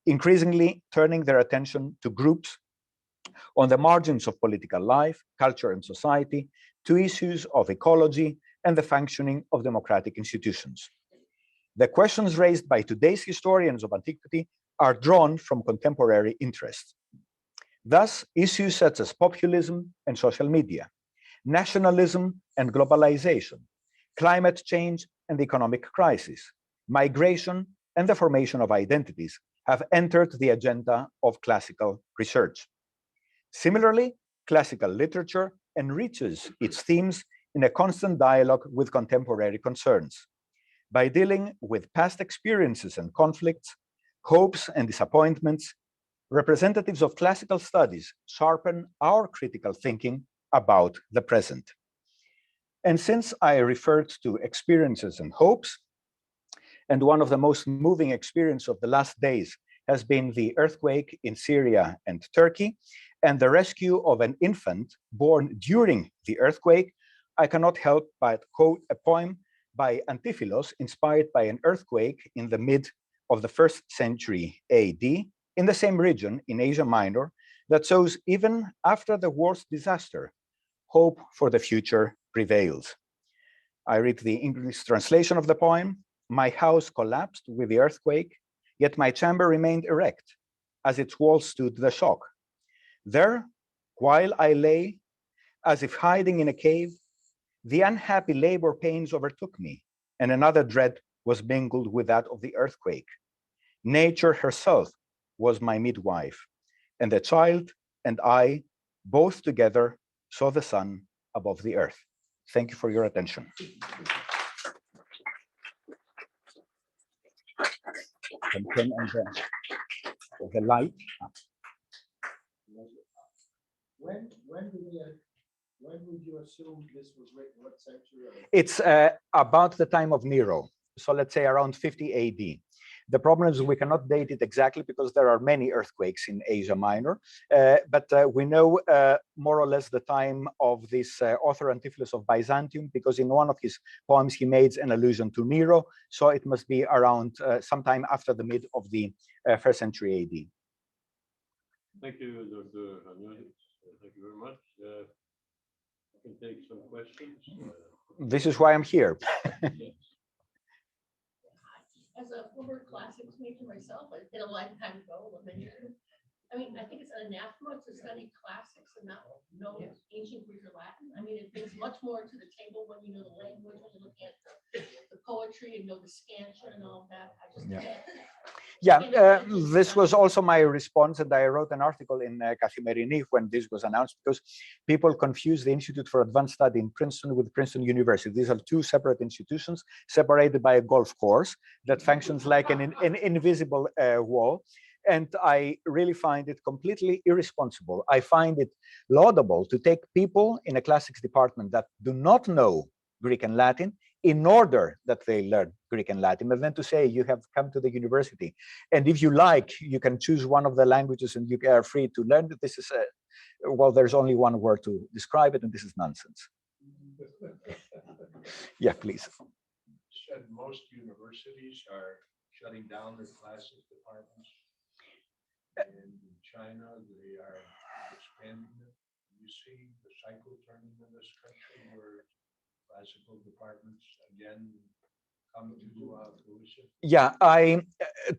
B: increasingly turning their attention to groups on the margins of political life, culture, and society, to issues of ecology and the functioning of democratic institutions. The questions raised by today's historians of antiquity are drawn from contemporary interests. Thus, issues such as populism and social media, nationalism and globalization, climate change and the economic crisis, migration and the formation of identities have entered the agenda of classical research. Similarly, classical literature enriches its themes in a constant dialogue with contemporary concerns. By dealing with past experiences and conflicts, hopes and disappointments, representatives of classical studies sharpen our critical thinking about the present. And since I referred to experiences and hopes, and one of the most moving experiences of the last days has been the earthquake in Syria and Turkey, and the rescue of an infant born during the earthquake, I cannot help but quote a poem by Antiphilos, inspired by an earthquake in the mid of the 1st century AD, in the same region in Asia Minor, that shows even after the worst disaster, hope for the future prevails. I read the English translation of the poem. My house collapsed with the earthquake, yet my chamber remained erect, as its walls stood the shock. There, while I lay, as if hiding in a cave, the unhappy labor pains overtook me, and another dread was mingled with that of the earthquake. Nature herself was my midwife, and the child and I, both together, saw the sun above the earth. Thank you for your attention. The light.
C: When would you assume this was written? What century?
B: It's about the time of Nero. So let's say around 50 AD. The problem is we cannot date it exactly because there are many earthquakes in Asia Minor, but we know more or less the time of this author Antiphilos of Byzantium, because in one of his poems he made an allusion to Nero, so it must be around sometime after the mid of the 1st century AD.
A: Thank you, Dr. Chaniotis. Thank you very much. I can take some questions.
B: This is why I'm here.
A: Yes.
D: As a former classics major myself, I did a lifetime ago, elementary. I mean, I think it's anathema to study classics and not know ancient Greek or Latin. I mean, it brings much more to the table when you know the language, when you look at the poetry and know the scansion and all that. I just can't.
B: Yeah, this was also my response, and I wrote an article in Kathimerini when this was announced, because people confuse the Institute for Advanced Study in Princeton with Princeton University. These are two separate institutions separated by a golf course that functions like an invisible wall. And I really find it completely irresponsible. I find it laudable to take people in a classics department that do not know Greek and Latin in order that they learn Greek and Latin, and then to say you have come to the university, and if you like, you can choose one of the languages and you are free to learn it. This is well, there's only one word to describe it, and this is nonsense. Yeah, please.
E: Said most universities are shutting down their classics departments. And in China, they are expanding it. You see the cycle turning in this country where classical departments again come to fruition.
B: Yeah,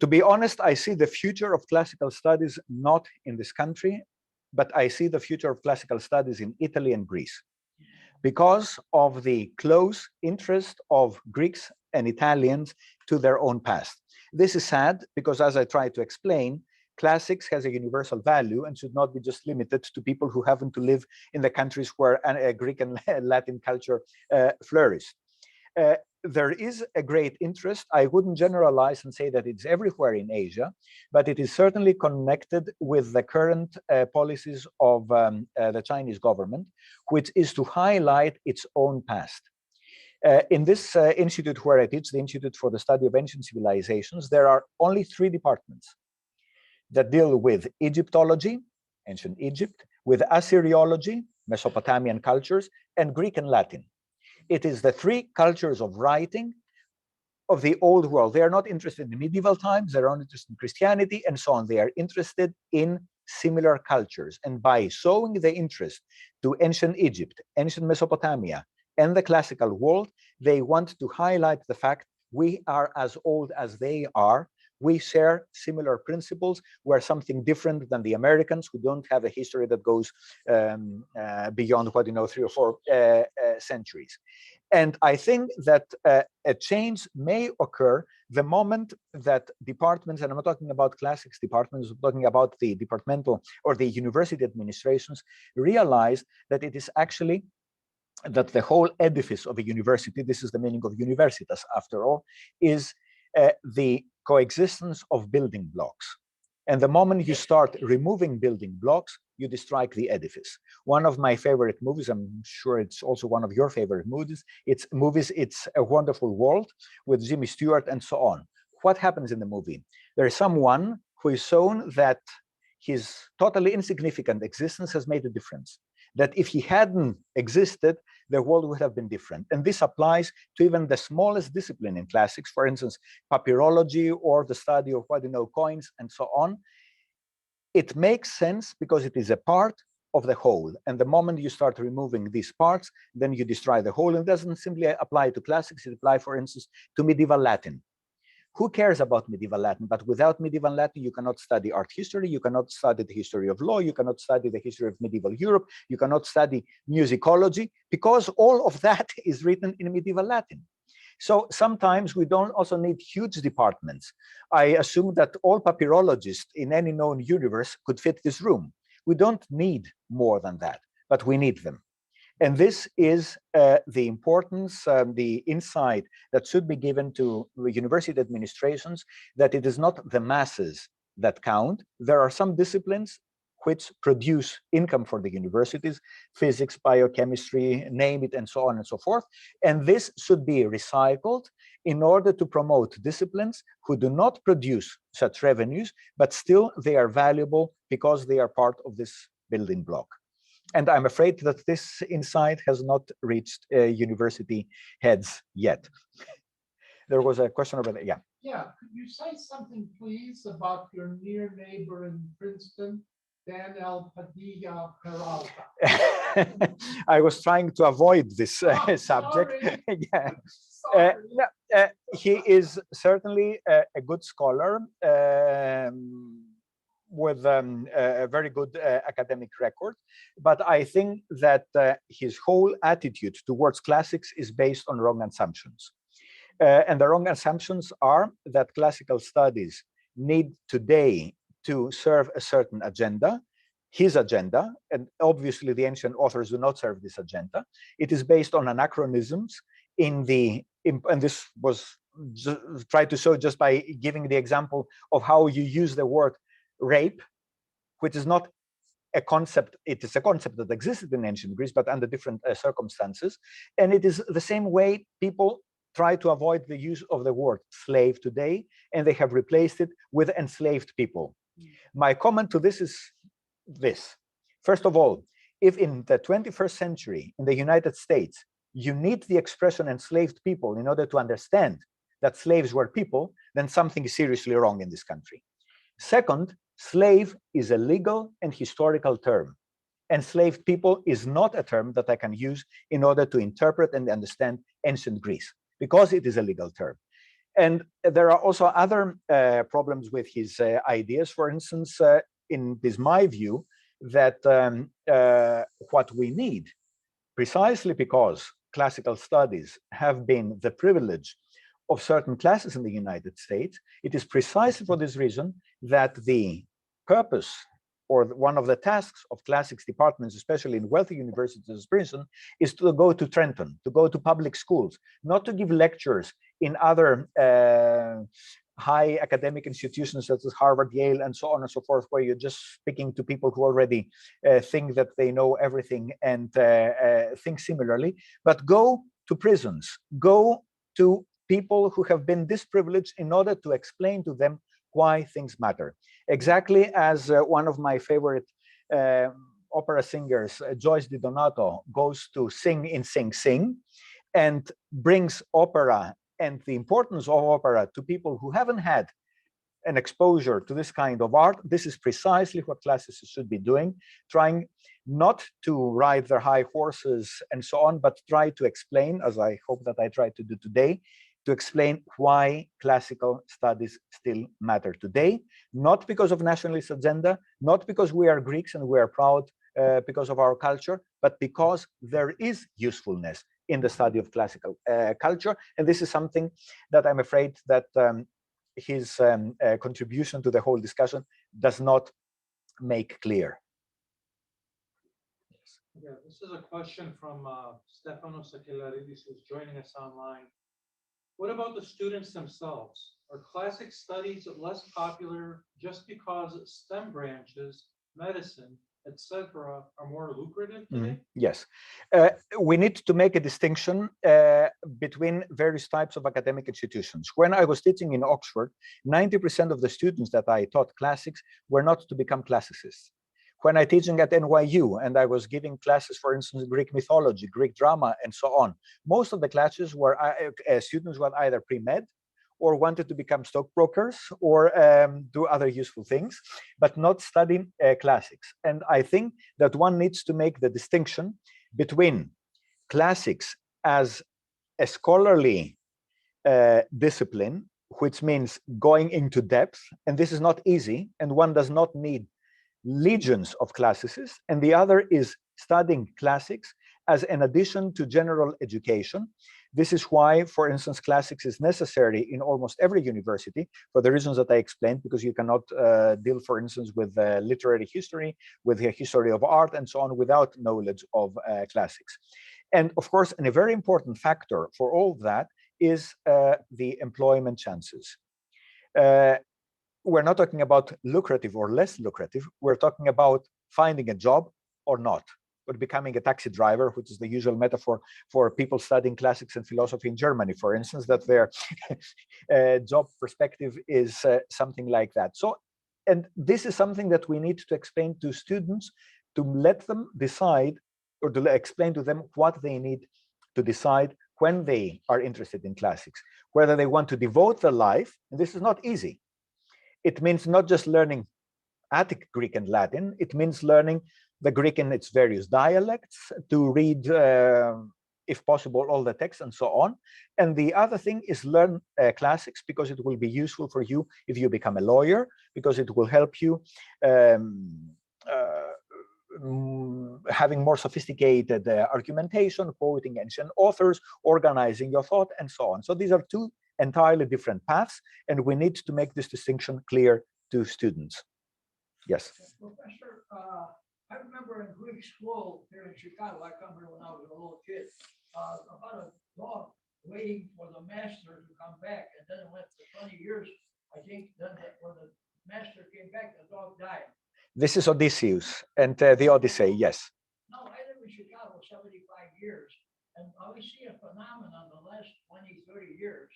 B: to be honest, I see the future of classical studies not in this country, but I see the future of classical studies in Italy and Greece, because of the close interest of Greeks and Italians to their own past. This is sad because, as I tried to explain, classics has a universal value and should not be just limited to people who happen to live in the countries where Greek and Latin culture flourished. There is a great interest. I wouldn't generalize and say that it's everywhere in Asia, but it is certainly connected with the current policies of the Chinese government, which is to highlight its own past. In this institute where I teach, the Institute for the Study of Ancient Civilizations, there are only 3 departments that deal with Egyptology, ancient Egypt, with Assyriology, Mesopotamian cultures, and Greek and Latin. It is the 3 cultures of writing of the old world. They are not interested in medieval times, they're only interested in Christianity and so on. They are interested in similar cultures. And by showing the interest to ancient Egypt, ancient Mesopotamia, and the classical world, they want to highlight the fact we are as old as they are. We share similar principles. We're something different than the Americans, who don't have a history that goes beyond, 3 or 4 centuries. And I think that a change may occur the moment that departments, and I'm not talking about classics departments, I'm talking about the departmental or the university administrations, realize that it is actually that the whole edifice of a university, this is the meaning of universitas after all, is the coexistence of building blocks. And the moment you start removing building blocks, you destroy the edifice. One of my favorite movies, I'm sure it's also one of your favorite movies, It's A Wonderful World with Jimmy Stewart and so on. What happens in the movie? There is someone who is shown that his totally insignificant existence has made a difference. That if he hadn't existed, the world would have been different. And this applies to even the smallest discipline in classics, for instance, papyrology or the study of coins and so on. It makes sense because it is a part of the whole. And the moment you start removing these parts, then you destroy the whole. And it doesn't simply apply to classics, it applies, for instance, to medieval Latin. Who cares about medieval Latin? But without medieval Latin, you cannot study art history, you cannot study the history of law, you cannot study the history of medieval Europe, you cannot study musicology, because all of that is written in medieval Latin. So sometimes we don't also need huge departments. I assume that all papyrologists in any known universe could fit this room. We don't need more than that, but we need them. And this is the importance, the insight that should be given to university administrations, that it is not the masses that count. There are some disciplines which produce income for the universities, physics, biochemistry, name it, and so on and so forth. And this should be recycled in order to promote disciplines who do not produce such revenues, but still they are valuable because they are part of this building block. And I'm afraid that this insight has not reached university heads yet. There was a question over there. Yeah.
C: Yeah, could you say something, please, about your near neighbor in Princeton, Daniel Padilla Peralta?
B: I was trying to avoid this subject. Yeah. He is certainly a good scholar with a very good academic record, but I think that his whole attitude towards classics is based on wrong assumptions. And the wrong assumptions are that classical studies need today to serve a certain agenda, his agenda, and obviously the ancient authors do not serve this agenda. It is based on anachronisms and this was tried to show just by giving the example of how you use the word rape, which is not a concept, it is a concept that existed in ancient Greece, but under different circumstances. And it is the same way people try to avoid the use of the word slave today, and they have replaced it with enslaved people. My comment to this is this. First of all, if in the 21st century in the United States, you need the expression enslaved people in order to understand that slaves were people, then something is seriously wrong in this country. Second, slave is a legal and historical term. Enslaved people is not a term that I can use in order to interpret and understand ancient Greece, because it is a legal term. And there are also other problems with his ideas. For instance, it is my view that what we need, precisely because classical studies have been the privilege of certain classes in the United States, it is precisely for this reason that the purpose or one of the tasks of classics departments, especially in wealthy universities as Princeton, is to go to Trenton, to go to public schools, not to give lectures in other high academic institutions such as Harvard, Yale, and so on and so forth, where you're just speaking to people who already think that they know everything and think similarly, but go to prisons, go to people who have been disprivileged in order to explain to them why things matter. Exactly as one of my favorite opera singers, Joyce Di Donato, goes to sing in Sing Sing and brings opera and the importance of opera to people who haven't had an exposure to this kind of art. This is precisely what classicists should be doing, trying not to ride their high horses and so on, but try to explain, as I hope that I try to do today, to explain why classical studies still matter today, not because of nationalist agenda, not because we are Greeks and we are proud because of our culture, but because there is usefulness in the study of classical culture. And this is something that I'm afraid that his contribution to the whole discussion does not make clear.
F: Yeah, this is a question from Stefanos Sakelaridis, who's joining us online. What about the students themselves? Are classic studies less popular just because STEM branches, medicine, etc., are more lucrative today?
B: Yes. We need to make a distinction between various types of academic institutions. When I was teaching in Oxford, 90% of the students that I taught classics were not to become classicists. When I teaching at NYU and I was giving classes, for instance, Greek mythology, Greek drama, and so on, most of the classes were students were either pre-med or wanted to become stockbrokers or do other useful things, but not study classics. And I think that one needs to make the distinction between classics as a scholarly discipline, which means going into depth, and this is not easy, and one does not need legions of classicists, and the other is studying classics as an addition to general education. This is why, for instance, classics is necessary in almost every university for the reasons that I explained, because you cannot deal, for instance, with literary history, with the history of art, and so on, without knowledge of classics. And of course, and a very important factor for all that is the employment chances. We're not talking about lucrative or less lucrative. We're talking about finding a job or not, or becoming a taxi driver, which is the usual metaphor for people studying classics and philosophy in Germany, for instance, that their job perspective is something like that. So, and this is something that we need to explain to students, to let them decide, or to explain to them what they need to decide when they are interested in classics, whether they want to devote their life, and this is not easy. It means not just learning Attic Greek and Latin, it means learning the Greek in its various dialects, to read, if possible, all the texts and so on. And the other thing is learn classics, because it will be useful for you if you become a lawyer, because it will help you having more sophisticated argumentation, quoting ancient authors, organizing your thought, and so on. So these are two entirely different paths, and we need to make this distinction clear to students. Yes.
C: Professor, I remember in Greek school here in Chicago, I come here when I was a little kid, about a dog waiting for the master to come back, and then it went for 20 years. I think then when the master came back, the dog died.
B: This is Odysseus and the Odyssey, yes.
C: No, I live in Chicago 75 years, and I always see a phenomenon the last 20, 30 years.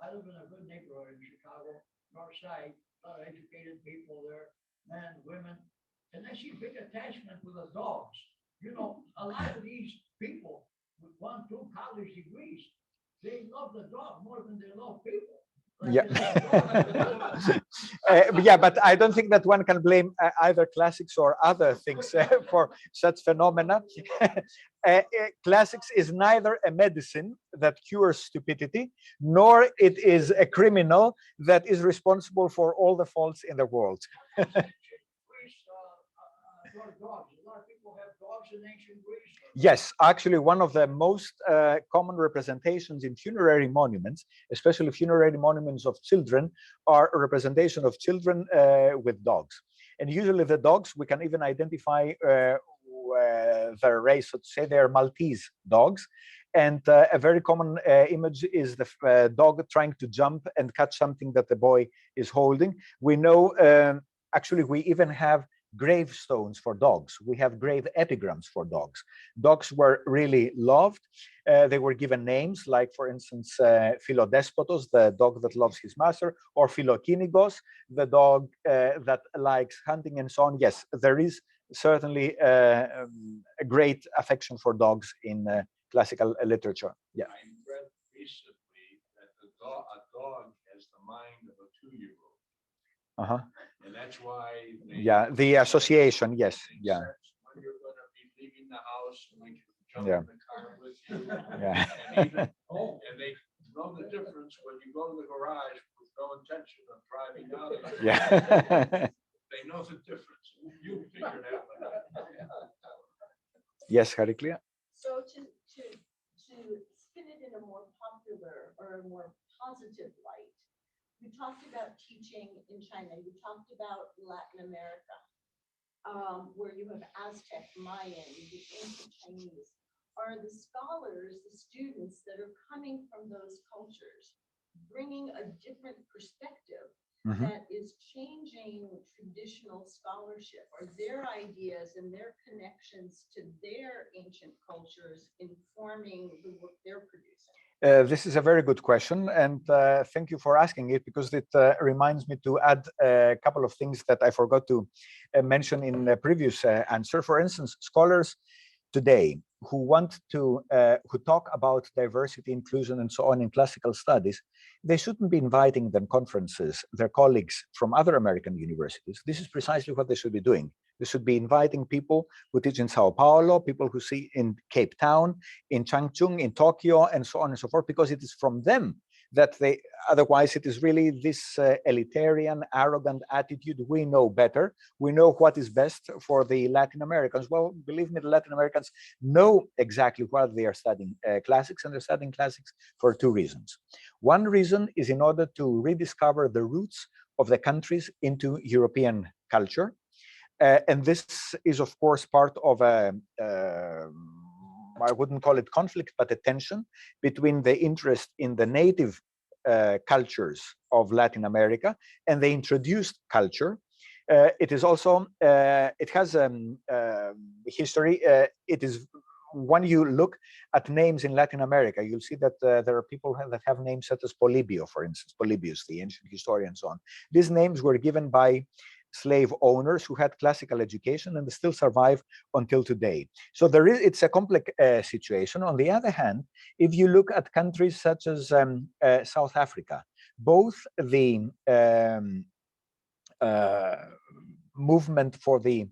C: I live in a good neighborhood in Chicago, north side, a lot of educated people there, men, women. And I see big attachment with the dogs. You know, a lot of these people with 1, 2 college degrees, they love the dog more than they love people. Like,
B: Yeah.
C: you know,
B: Yeah, but I don't think that one can blame either classics or other things for such phenomena. Classics is neither a medicine that cures stupidity, nor it is a criminal that is responsible for all the faults in the world.
C: Greece, dogs. A lot of people have dogs in ancient Greece.
B: Yes, actually, one of the most common representations in funerary monuments, especially funerary monuments of children, are a representation of children with dogs. And usually the dogs, we can even identify their race, so to say, they're Maltese dogs. And a very common image is the dog trying to jump and catch something that the boy is holding. We know, actually, we even have gravestones for dogs. We have grave epigrams for dogs. Dogs were really loved. They were given names like, for instance, Philodespotos, the dog that loves his master, or Philokynigos, the dog that likes hunting, and so on. Yes, there is certainly a great affection for dogs in classical literature. Yeah.
E: I read recently that a dog has the mind of a 2-year-old.
B: Uh-huh.
E: And that's why they,
B: Yeah, the association, yes, yeah.
E: when you're going to be leaving the house, and you jump
B: Yeah.
E: in the car with you.
B: Yeah.
E: And even, and they know the difference when you go to the garage with no intention of driving out of it.
B: Yeah.
E: They know the difference. You figure that one out.
B: Yes, Hariklia?
G: So to spin it in a more popular or a more positive light, you talked about teaching in China, you talked about Latin America, where you have Aztec, Mayan, the ancient Chinese. Are the scholars, the students that are coming from those cultures, bringing a different perspective that is changing traditional scholarship? Are their ideas and their connections to their ancient cultures informing the work they're producing?
B: This is a very good question, and thank you for asking it, because it reminds me to add a couple of things that I forgot to mention in the previous answer. For instance, scholars today who want to who talk about diversity, inclusion, and so on in classical studies, they shouldn't be inviting them conferences, their colleagues from other American universities. This is precisely what they should be doing. They should be inviting people who teach in Sao Paulo, people who see in Cape Town, in Changchun, in Tokyo, and so on and so forth, because it is from them that they, otherwise it is really this elitarian, arrogant attitude. We know better. We know what is best for the Latin Americans. Well, believe me, the Latin Americans know exactly why they are studying classics, and they're studying classics for 2 reasons. One reason is in order to rediscover the roots of the countries into European culture. And this is, of course, part of a, I wouldn't call it conflict, but a tension between the interest in the native cultures of Latin America and the introduced culture. It is also, it has history. It is, when you look at names in Latin America, you'll see that there are people that have names such as Polybio, for instance, Polybius, the ancient historian, and so on. These names were given by slave owners who had classical education and still survive until today. So there is, it's a complex situation. On the other hand, if you look at countries such as South Africa, both the movement for the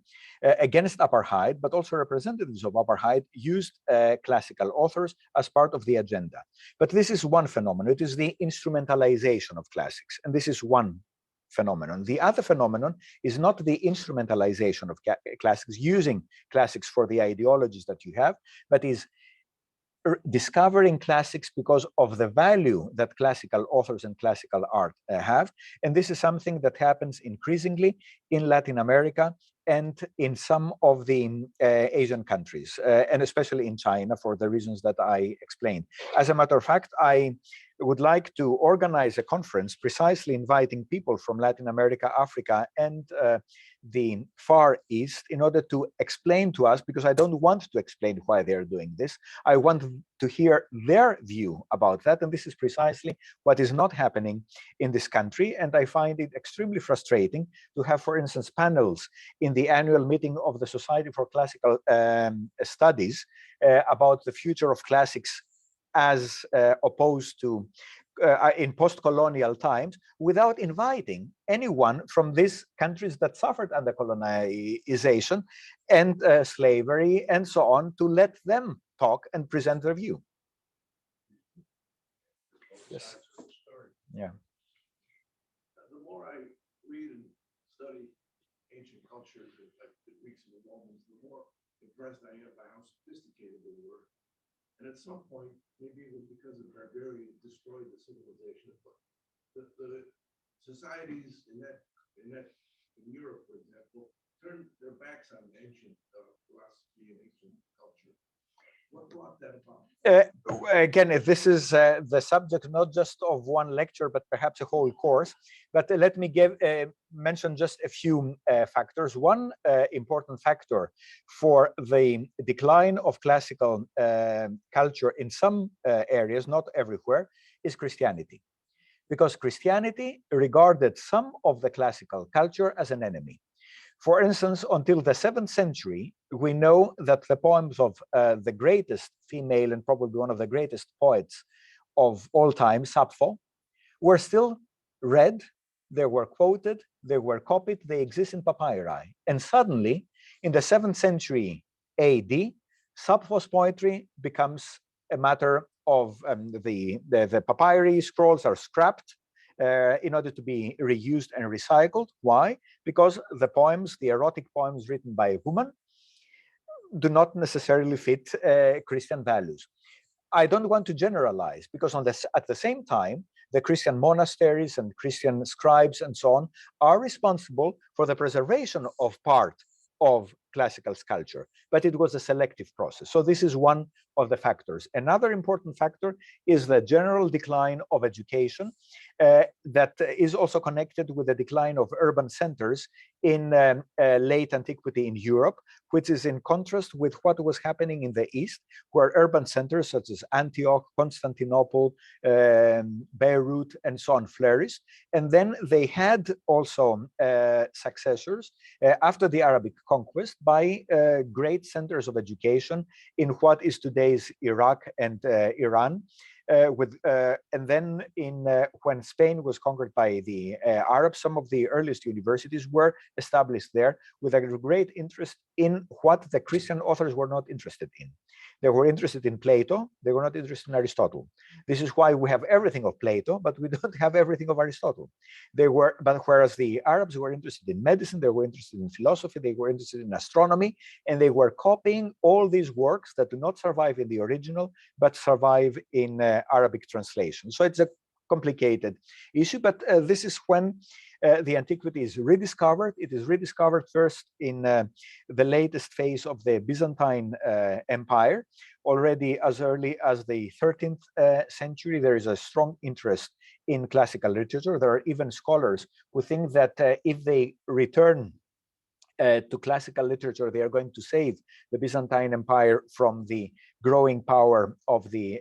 B: against apartheid, but also representatives of apartheid used classical authors as part of the agenda. But this is one phenomenon. It is the instrumentalization of classics, and this is one phenomenon. The other phenomenon is not the instrumentalization of classics, using classics for the ideologies that you have, but is discovering classics because of the value that classical authors and classical art have. And this is something that happens increasingly in Latin America and in some of the Asian countries, and especially in China, for the reasons that I explained. As a matter of fact, I would like to organize a conference precisely inviting people from Latin America, Africa, and the Far East in order to explain to us, because I don't want to explain why they're doing this. I want to hear their view about that. And this is precisely what is not happening in this country. And I find it extremely frustrating to have, for instance, panels in the annual meeting of the Society for Classical Studies about the future of classics as opposed to in post-colonial times, without inviting anyone from these countries that suffered under colonization and slavery and so on, to let them talk and present their view. Yes. Yeah.
E: The more I read and study ancient cultures, like the Greeks and the Romans, the more impressed I am by how sophisticated they were. And at some point, maybe it was because the barbarians destroyed the civilization, but the societies in Europe, for example, turned their backs on ancient philosophy and ancient culture. What brought that about?
B: Again, this is the subject not just of one lecture, but perhaps a whole course. But let me mention just a few factors. One important factor for the decline of classical culture in some areas, not everywhere, is Christianity. Because Christianity regarded some of the classical culture as an enemy. For instance, until the 7th century, we know that the poems of the greatest female and probably one of the greatest poets of all time, Sappho, were still read, they were quoted, they were copied, they exist in papyri. And suddenly, in the 7th century AD, Sappho's poetry becomes a matter of the papyri scrolls are scrapped in order to be reused and recycled. Why? Because the poems, the erotic poems written by a woman, do not necessarily fit Christian values. I don't want to generalize, because at the same time, the Christian monasteries and Christian scribes and so on are responsible for the preservation of part of classical sculpture, but it was a selective process. So this is one of the factors. Another important factor is the general decline of education that is also connected with the decline of urban centers in late antiquity in Europe, which is in contrast with what was happening in the East, where urban centers such as Antioch, Constantinople, Beirut, and so on flourished. And then they had also successors after the Arabic conquest by great centers of education in what is today's Iraq and Iran. And then when Spain was conquered by the Arabs, some of the earliest universities were established there with a great interest in what the Christian authors were not interested in. They were interested in Plato, they were not interested in Aristotle. This is why we have everything of Plato, but we don't have everything of Aristotle. But whereas the Arabs were interested in medicine, they were interested in philosophy, they were interested in astronomy, and they were copying all these works that do not survive in the original, but survive in Arabic translation. So it's a complicated issue, but this is when the antiquity is rediscovered. It is rediscovered first in the latest phase of the Byzantine Empire. Already as early as the 13th century, there is a strong interest in classical literature. There are even scholars who think that if they return to classical literature, they are going to save the Byzantine Empire from the growing power of the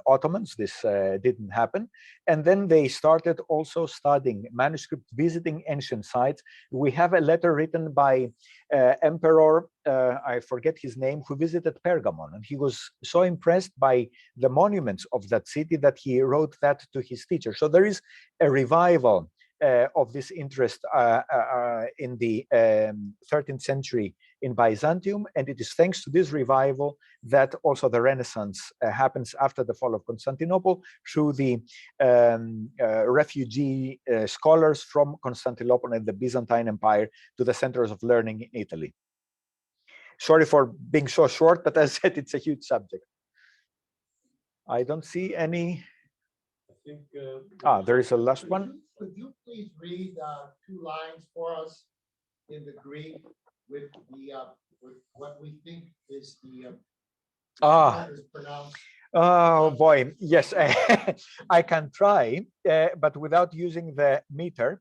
B: Ottomans. This didn't happen. And then they started also studying manuscripts, visiting ancient sites. We have a letter written by Emperor, I forget his name, who visited Pergamon. And he was so impressed by the monuments of that city that he wrote that to his teacher. So there is a revival of this interest in the 13th century in Byzantium, and it is thanks to this revival that also the Renaissance happens after the fall of Constantinople through the refugee scholars from Constantinople and the Byzantine Empire to the centers of learning in Italy. Sorry for being so short, but as I said, it's a huge subject. I don't see any.
E: I think
B: there is a last one.
H: Could you please read 2 lines for us in the Greek with what we think is the is pronounced?
B: Oh boy, yes, I can try, but without using the meter.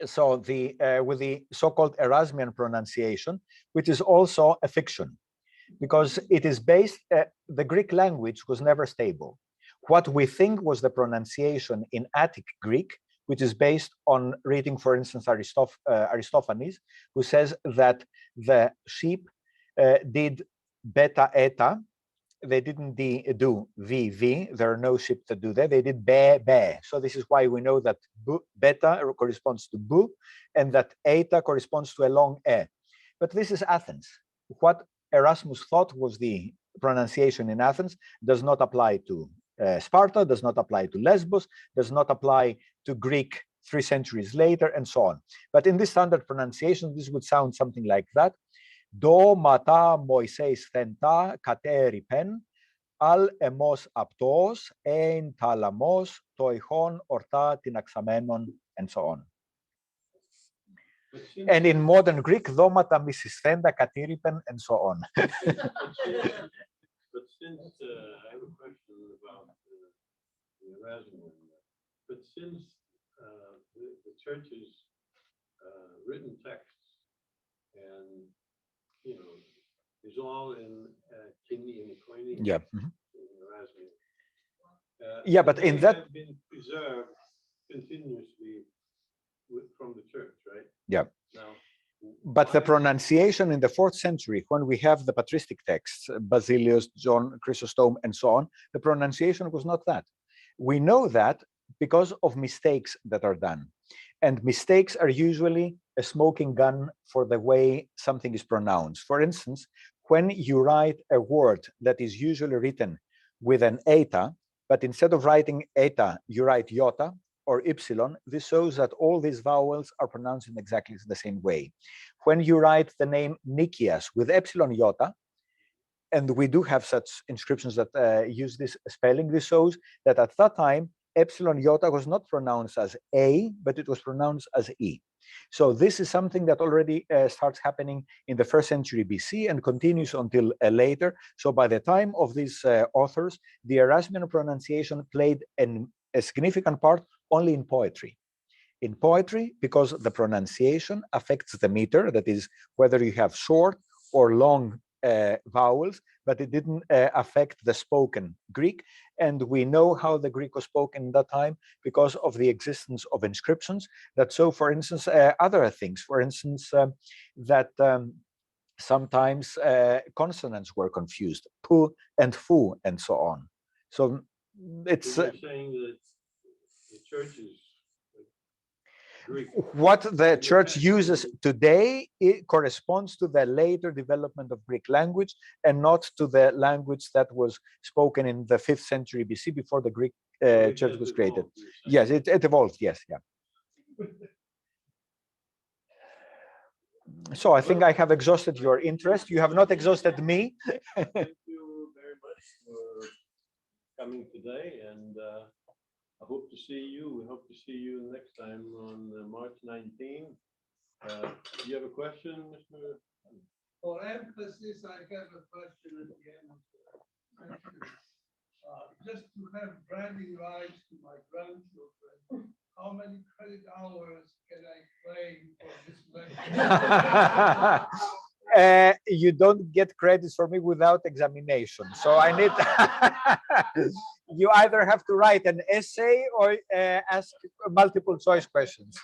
B: So with the so-called Erasmian pronunciation, which is also a fiction. because it is based, the Greek language was never stable. What we think was the pronunciation in Attic Greek, which is based on reading, for instance, Aristophanes, who says that the sheep did beta eta. They didn't do VV. There are no sheep that do that. They did be, be. So this is why we know that beta corresponds to bu, and that eta corresponds to a long e. But this is Athens. What Erasmus thought was the pronunciation in Athens does not apply to Sparta, does not apply to Lesbos, does not apply to Greek 3 centuries later, and so on. But in this standard pronunciation, this would sound something like that. Do mata Moiseis thenta kateripen al emos aptos ein talamos toichon orta tinaxamenon, and so on. And in modern Greek, domata misisthenda katiripen, and so on.
A: But since I have a question about the Erasmus, but since the church's written texts and is all in Koine.
B: Yeah.
A: Erasmus.
B: Yeah, but in that
A: have been preserved continuously from the church, right?
B: Yeah.
A: Now,
B: but the pronunciation in the 4th century, when we have the patristic texts, Basilius, John Chrysostom, and so on, the pronunciation was not that. We know that because of mistakes that are done. And mistakes are usually a smoking gun for the way something is pronounced. For instance, when you write a word that is usually written with an eta, but instead of writing eta, you write iota or ypsilon, this shows that all these vowels are pronounced in exactly the same way. When you write the name Nicias with epsilon iota, and we do have such inscriptions that use this spelling, this shows that at that time, epsilon iota was not pronounced as A, but it was pronounced as E. So this is something that already starts happening in the 1st century BC and continues until later. So by the time of these authors, the Erasmian pronunciation played a significant part only in poetry. In poetry, because the pronunciation affects the meter, that is, whether you have short or long vowels, but it didn't affect the spoken Greek. And we know how the Greek was spoken in that time because of the existence of inscriptions that show, for instance, other things. For instance, that sometimes consonants were confused, pu and fu, and so on. So it's
A: you're saying that the church is Greek.
B: What the church uses today, it corresponds to the later development of Greek language and not to the language that was spoken in the 5th century BC before the Greek church was created. Yes, it evolved, yes, yeah. So I think I have exhausted your interest. You have not exhausted me.
A: Thank you very much for coming today, and I hope to see you. We hope to see you next time on March 19. Do you have a question, Mr.?
C: For emphasis, I have a question at the end of the session. Just to have bragging rights to my grandchildren, how many credit hours can I claim for this lecture?
B: You don't get credits for me without examination. So I need, you either have to write an essay or ask multiple choice questions.